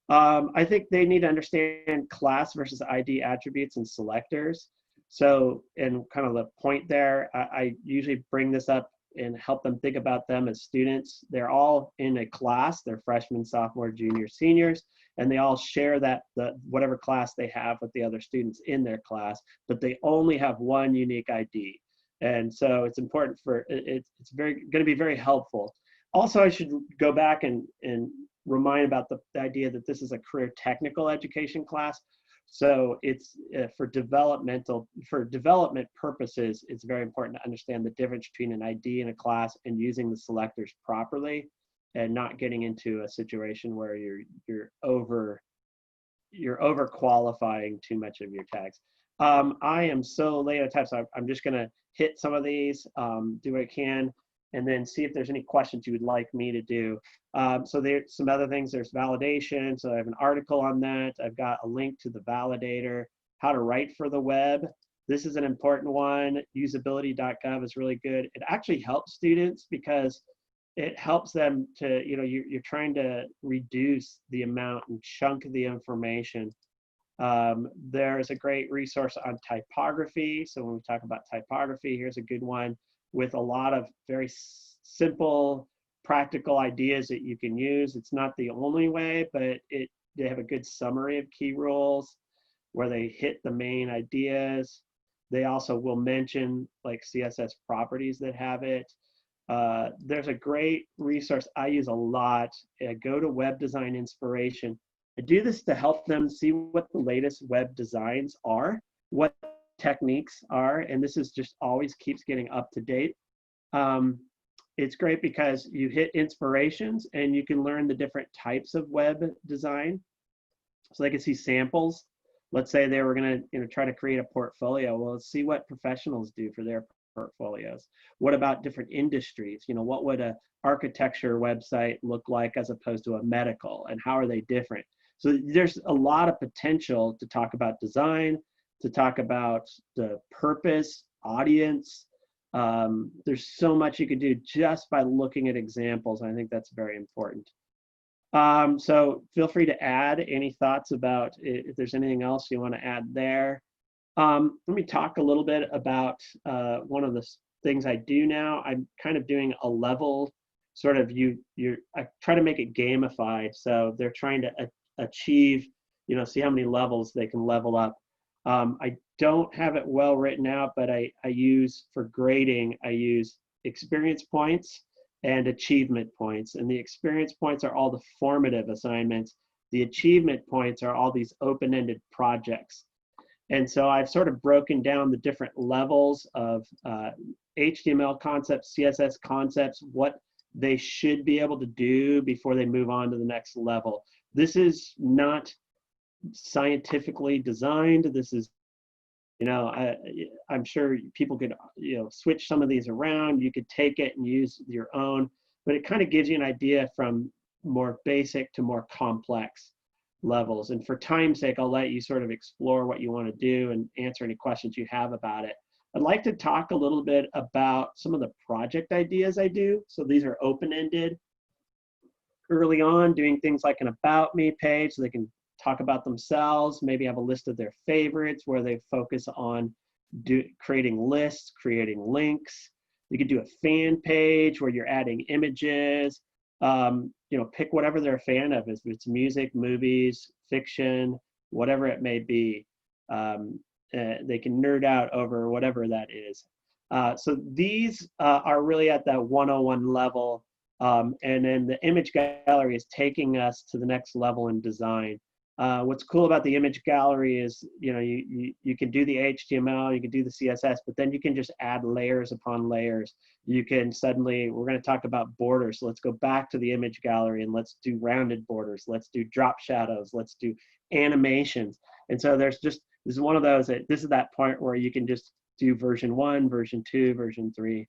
I think they need to understand class versus ID attributes and selectors. So, and kind of the point there, I usually bring this up and help them think about them as students. They're all in a class, they're freshmen, sophomore, junior, seniors, and they all share that, whatever class they have with the other students in their class, but they only have one unique ID. And so it's important for, it's going to be very helpful. Also, I should go back and remind about the idea that this is a career technical education class. So it's for development purposes, it's very important to understand the difference between an ID in a class and using the selectors properly, and not getting into a situation where you're over qualifying too much of your tags. I am so late on time, so I'm just gonna hit some of these, do what I can, and then see if there's any questions you would like me to do. So there's some other things. There's validation. So I have an article on that. I've got a link to the validator, how to write for the web. This is an important one. Usability.gov is really good. It actually helps students because it helps them to, you're trying to reduce the amount and chunk of the information. There's a great resource on typography. So when we talk about typography, here's a good one with a lot of very simple, practical ideas that you can use. It's not the only way, but they have a good summary of key rules where they hit the main ideas. They also will mention like CSS properties that have it. There's a great resource I use a lot. Go to Web Design Inspiration. I do this to help them see what the latest web designs are, what techniques are, and this is just always keeps getting up to date. It's great because you hit inspirations and you can learn the different types of web design. So they can see samples. Let's say they were going to try to create a portfolio. Well, let's see what professionals do for their portfolios. What about different industries? What would a architecture website look like as opposed to a medical, and how are they different? So there's a lot of potential to talk about design, to talk about the purpose, audience. There's so much you could do just by looking at examples. And I think that's very important. So feel free to add any thoughts about if there's anything else you want to add there. Let me talk a little bit about one of the things I do now. I'm kind of doing a level sort of, I try to make it gamified. So they're trying to achieve, see how many levels they can level up. I don't have it well written out, but I use, for grading, I use experience points and achievement points. And the experience points are all the formative assignments. The achievement points are all these open-ended projects. And so I've sort of broken down the different levels of HTML concepts, CSS concepts, what they should be able to do before they move on to the next level. This is not scientifically designed. This is, I'm sure people could, switch some of these around. You could take it and use your own, but it kind of gives you an idea from more basic to more complex levels. And for time's sake, I'll let you sort of explore what you want to do and answer any questions you have about it. I'd like to talk a little bit about some of the project ideas I do. So these are open-ended. Early on, doing things like an About Me page so they can talk about themselves, maybe have a list of their favorites where they focus on creating lists, creating links. You could do a fan page where you're adding images, pick whatever they're a fan of, if it's music, movies, fiction, whatever it may be. They can nerd out over whatever that is. So these are really at that 101 level. And then the image gallery is taking us to the next level in design. What's cool about the image gallery is, you can do the HTML, you can do the CSS, but then you can just add layers upon layers. You can suddenly, we're going to talk about borders. So let's go back to the image gallery and let's do rounded borders. Let's do drop shadows. Let's do animations. And so this is one of those, this is that point where you can just do version 1, version 2, version 3.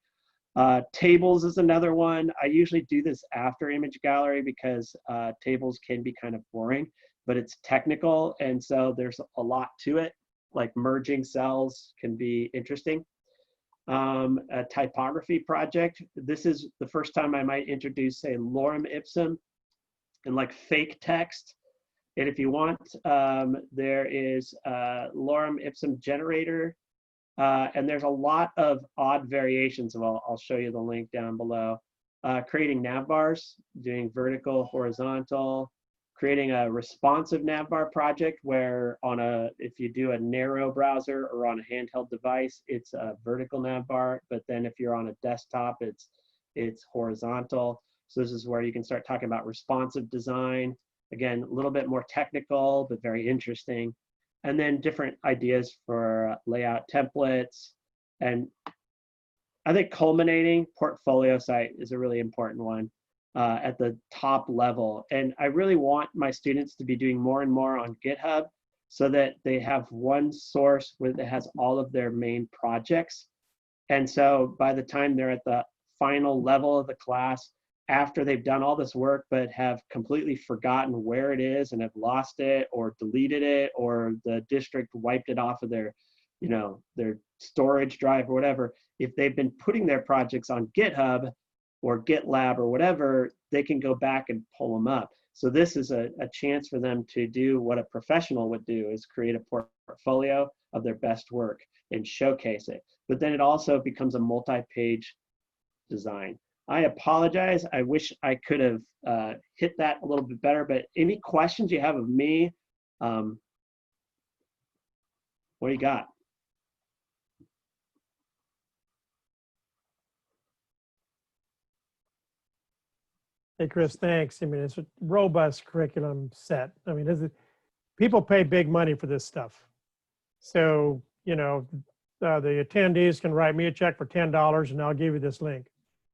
Tables is another one. I usually do this after image gallery because tables can be kind of boring. but it's technical. And so there's a lot to it, like merging cells can be interesting. A typography project. This is the first time I might introduce, say, lorem ipsum and like fake text. And if you want, there is a lorem ipsum generator. And there's a lot of odd variations. I'll show you the link down below. Creating navbars, doing vertical, horizontal, creating a responsive navbar project where if you do a narrow browser or on a handheld device, it's a vertical navbar, but then if you're on a desktop, it's horizontal. So this is where you can start talking about responsive design. Again, a little bit more technical, but very interesting. And then different ideas for layout templates. And I think culminating portfolio site is a really important one at the top level. And I really want my students to be doing more and more on GitHub so that they have one source where that has all of their main projects. And so by the time they're at the final level of the class, after they've done all this work but have completely forgotten where it is and have lost it or deleted it, or the district wiped it off of their storage drive or whatever, if they've been putting their projects on GitHub or GitLab or whatever, they can go back and pull them up. So this is a chance for them to do what a professional would do, is create a portfolio of their best work and showcase it. But then it also becomes a multi-page design. I apologize. I wish I could have hit that a little bit better, but any questions you have of me, what do you got? Hey, Chris, thanks. I mean, it's a robust curriculum set. I mean, people pay big money for this stuff. So, the attendees can write me a check for $10 and I'll give you this link.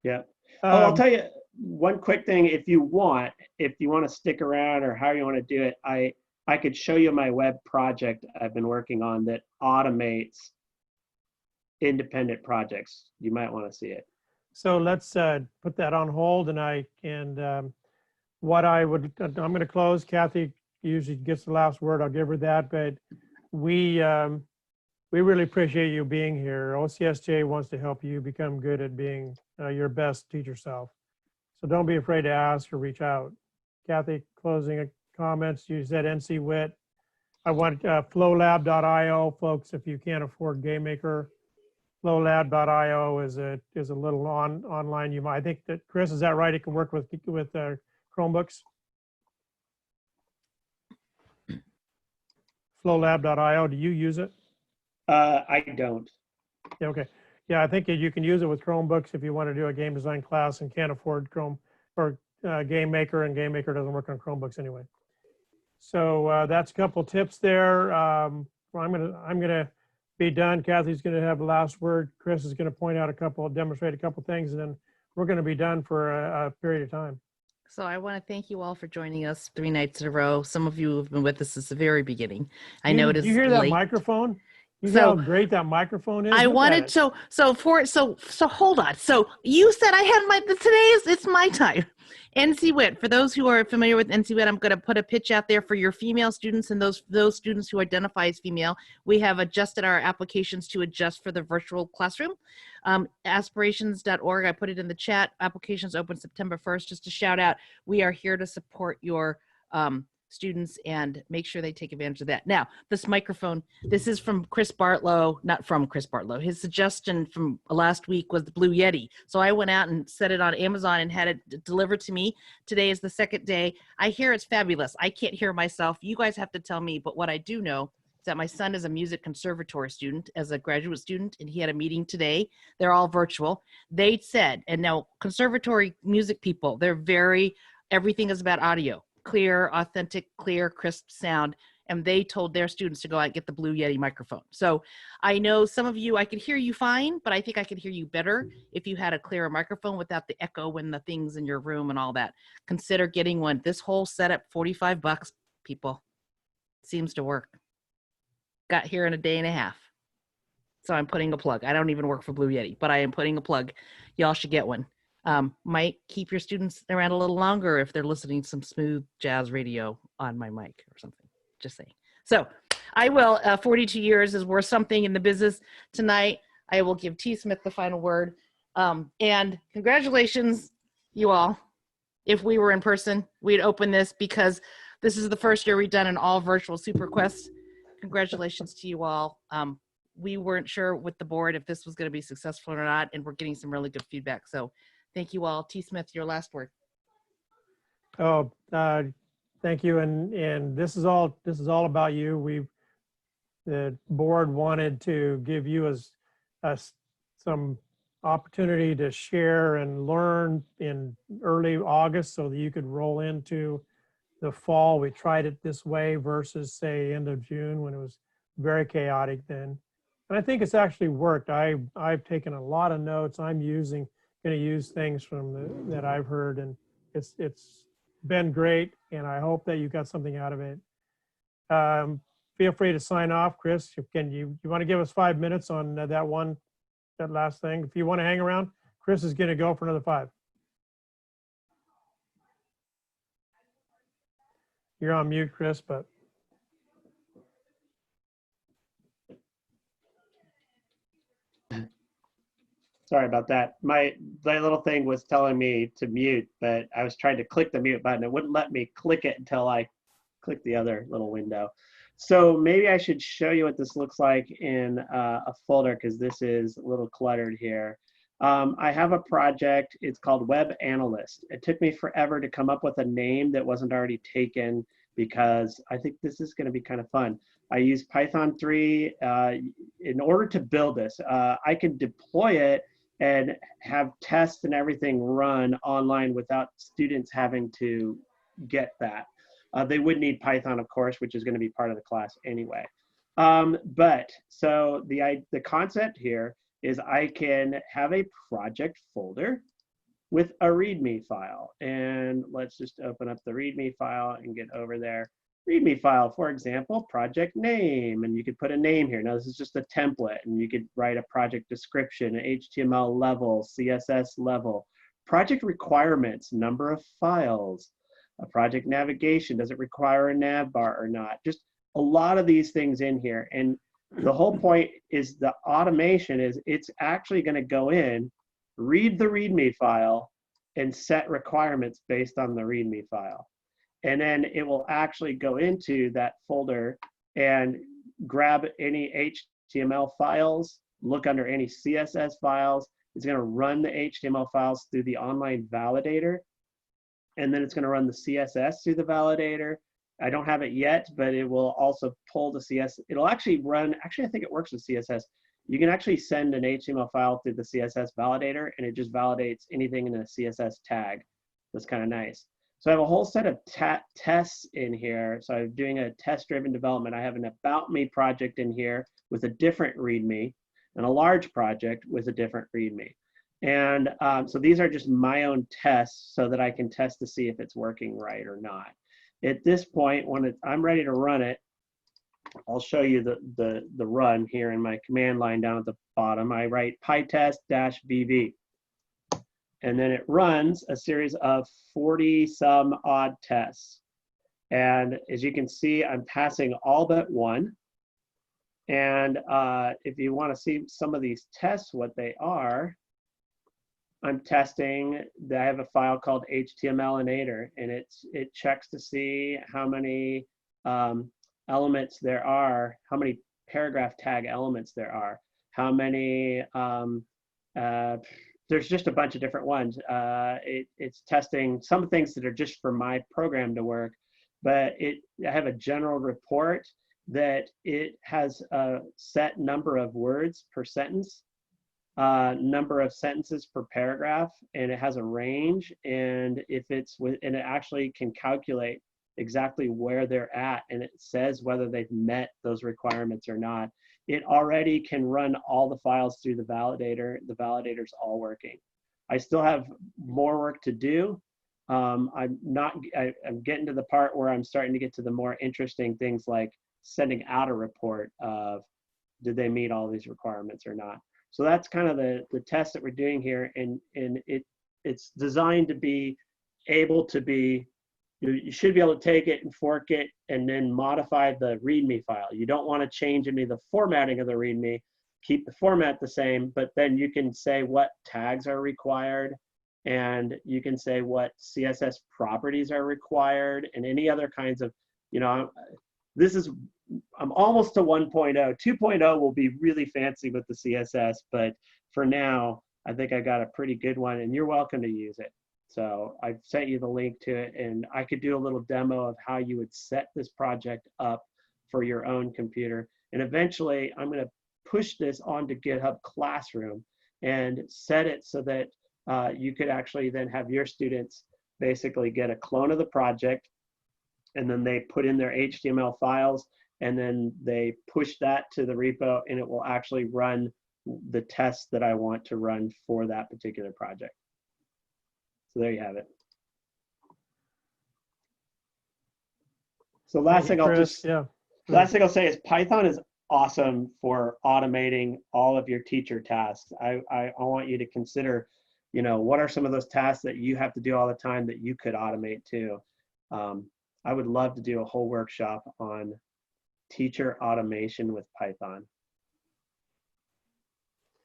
Yeah. I'll tell you one quick thing. If you want to stick around or how you want to do it, I could show you my web project I've been working on that automates independent projects. You might want to see it. So let's put that on hold, and I'm going to close. Kathy usually gets the last word. I'll give her that, but we really appreciate you being here. OCSJ wants to help you become good at being your best teacher self. So don't be afraid to ask or reach out. Kathy, closing comments. You said NC WIT. I want flowlab.io, folks, if you can't afford GameMaker. Flowlab.io is a little online. I think that, Chris, is that right? It can work with Chromebooks. Flowlab.io. Do you use it? I don't. Yeah, okay. Yeah, I think you can use it with Chromebooks if you want to do a game design class and can't afford Chrome or GameMaker, and GameMaker doesn't work on Chromebooks anyway. So that's a couple tips there. I'm gonna be done. Kathy's going to have the last word. Chris is going to demonstrate a couple things, and then we're going to be done for a period of time. So I want to thank you all for joining us 3 nights in a row. Some of you have been with us since the very beginning. I know it is late. You hear that microphone? You know how great that microphone is? I wanted so hold on. So you said I had it's my time. NC WIT, for those who are familiar with NC WIT, I'm going to put a pitch out there for your female students and those students who identify as female. We have adjusted our applications to adjust for the virtual classroom. Aspirations.org, I put it in the chat. Applications open September 1st. Just a shout out, we are here to support your students and make sure they take advantage of that. Now, this microphone, this is from Chris Bartlow, not from Chris Bartlow. His suggestion from last week was the Blue Yeti. So I went out and set it on Amazon and had it delivered to me. Today is the second day. I hear it's fabulous. I can't hear myself. You guys have to tell me, but what I do know is that my son is a music conservatory student, as a graduate student, and he had a meeting today. They're all virtual. They said, and now conservatory music people, everything is about audio. Clear, authentic, clear, crisp sound. And they told their students to go out and get the Blue Yeti microphone. So I know some of you, I could hear you fine, but I think I could hear you better if you had a clearer microphone without the echo and the things in your room and all that. Consider getting one. This whole setup, $45, people. Seems to work. Got here in a day and a half. So I'm putting a plug. I don't even work for Blue Yeti, but I am putting a plug. Y'all should get one. Might keep your students around a little longer if they're listening to some smooth jazz radio on my mic or something. Just saying. So I will, 42 years is worth something in the business tonight. I will give T. Smith the final word. And congratulations, you all. If we were in person, we'd open this because this is the first year we've done an all virtual Super Quest. Congratulations to you all. We weren't sure with the board if this was going to be successful or not, and we're getting some really good feedback. So thank you all. T. Smith, your last word. Oh, thank you. And this is all about you. The board wanted to give you as some opportunity to share and learn in early August so that you could roll into the fall. We tried it this way versus say end of June when it was very chaotic then. And I think it's actually worked. I've taken a lot of notes. I'm going to use things from that I've heard, and it's been great. And I hope that you got something out of it. Feel free to sign off, Chris. You want to give us 5 minutes on that last thing? If you want to hang around, Chris is going to go for another 5. You're on mute, Chris, but. Sorry about that. My little thing was telling me to mute, but I was trying to click the mute button. It wouldn't let me click it until I clicked the other little window. So maybe I should show you what this looks like in a folder, because this is a little cluttered here. I have a project. It's called Web Analyst. It took me forever to come up with a name that wasn't already taken, because I think this is going to be kind of fun. I use Python 3 in order to build this. I can deploy it and have tests and everything run online without students having to get that. They would need Python, of course, which is going to be part of the class anyway. But so the concept here is I can have a project folder with a README file. And let's just open up the README file and get over there. README file, for example, project name, and you could put a name here. Now this is just a template, and you could write a project description, an HTML level, CSS level, project requirements, number of files, a project navigation, does it require a nav bar or not? Just a lot of these things in here. And the whole point is the automation is it's actually going to go in, read the README file, and set requirements based on the README file. And then it will actually go into that folder and grab any HTML files, look under any CSS files. It's going to run the HTML files through the online validator. And then it's going to run the CSS through the validator. I don't have it yet, but it will also pull the CSS. It'll actually run, actually, I think it works with CSS. You can actually send an HTML file through the CSS validator, and it just validates anything in a CSS tag. That's kind of nice. So I have a whole set of tests in here. So I'm doing a test-driven development. I have an About Me project in here with a different README, and a large project with a different README. And so these are just my own tests so that I can test to see if it's working right or not. At this point, when I'm ready to run it, I'll show you the run here in my command line down at the bottom. I write pytest-vv. And then it runs a series of 40 some odd tests. And as you can see, I'm passing all but one. And if you want to see some of these tests, what they are, I'm testing, I have a file called HTMLinator, and it checks to see how many elements there are, how many paragraph tag elements there are, how many, there's just a bunch of different ones. It's testing some things that are just for my program to work, but I have a general report that it has a set number of words per sentence, number of sentences per paragraph, and it has a range, and if it's and it actually can calculate exactly where they're at, and it says whether they've met those requirements or not. It already can run all the files through the validator. The validator's all working. I still have more work to do. I'm getting to the part where I'm starting to get to the more interesting things like sending out a report of did they meet all these requirements or not. So that's kind of the test that we're doing here, and it's designed to be able to be, you should be able to take it and fork it and then modify the README file. You don't want to change any of the formatting of the README, keep the format the same, but then you can say what tags are required, and you can say what CSS properties are required, and any other kinds of, you know, I'm almost to 1.0. 2.0 will be really fancy with the CSS, but for now, I think I got a pretty good one, and you're welcome to use it. So I've sent you the link to it, and I could do a little demo of how you would set this project up for your own computer. And eventually, I'm going to push this onto GitHub Classroom and set it so that you could actually then have your students basically get a clone of the project, and then they put in their HTML files, and then they push that to the repo, and it will actually run the tests that I want to run for that particular project. So there you have it. So last thing last thing I'll say is Python is awesome for automating all of your teacher tasks. I want you to consider, you know, what are some of those tasks that you have to do all the time that you could automate too. I would love to do a whole workshop on teacher automation with Python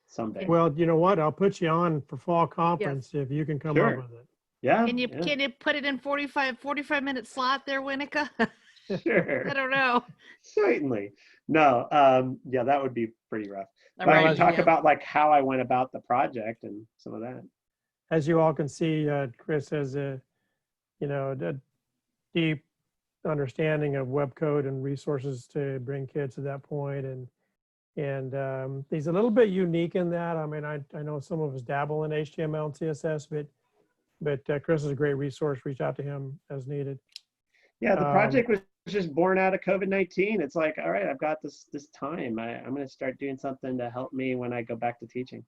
someday. Well, you know what? I'll put you on for fall conference if you can come up with it. Yeah. Can you put it in 45 minute slot there, Winikka? Sure. I don't know. Certainly. No, yeah, that would be pretty rough. But Right, I can talk yeah. about like how I went about the project and some of that. As you all can see, Chris has a, you know, a deep understanding of web code and resources to bring kids to that point. And he's a little bit unique in that. I mean, I know some of us dabble in HTML and CSS, but Chris is a great resource. Reach out to him as needed. Yeah, the project was just born out of COVID-19. It's like, all right, I've got this time. I'm going to start doing something to help me when I go back to teaching.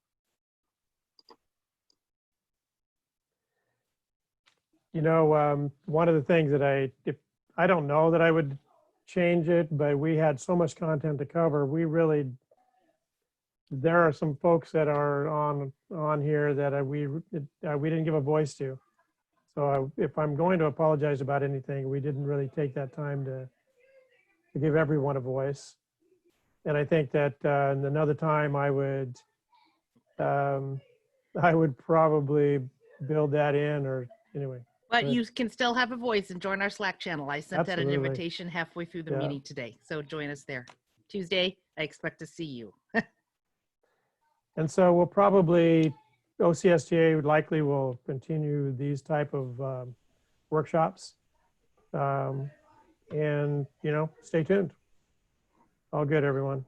You know, one of the things that I don't know that I would change it, but we had so much content to cover. There are some folks that are on here that we didn't give a voice to. So if I'm going to apologize about anything, we didn't really take that time to give everyone a voice. And I think that another time I would probably build that in, or anyway. But you can still have a voice and join our Slack channel. I sent out an Absolutely. invitation halfway through the meeting today. So join us there. Tuesday, I expect to see you. And so we'll probably, OCSTA likely will continue these type of workshops. And, you know, stay tuned. All good, everyone.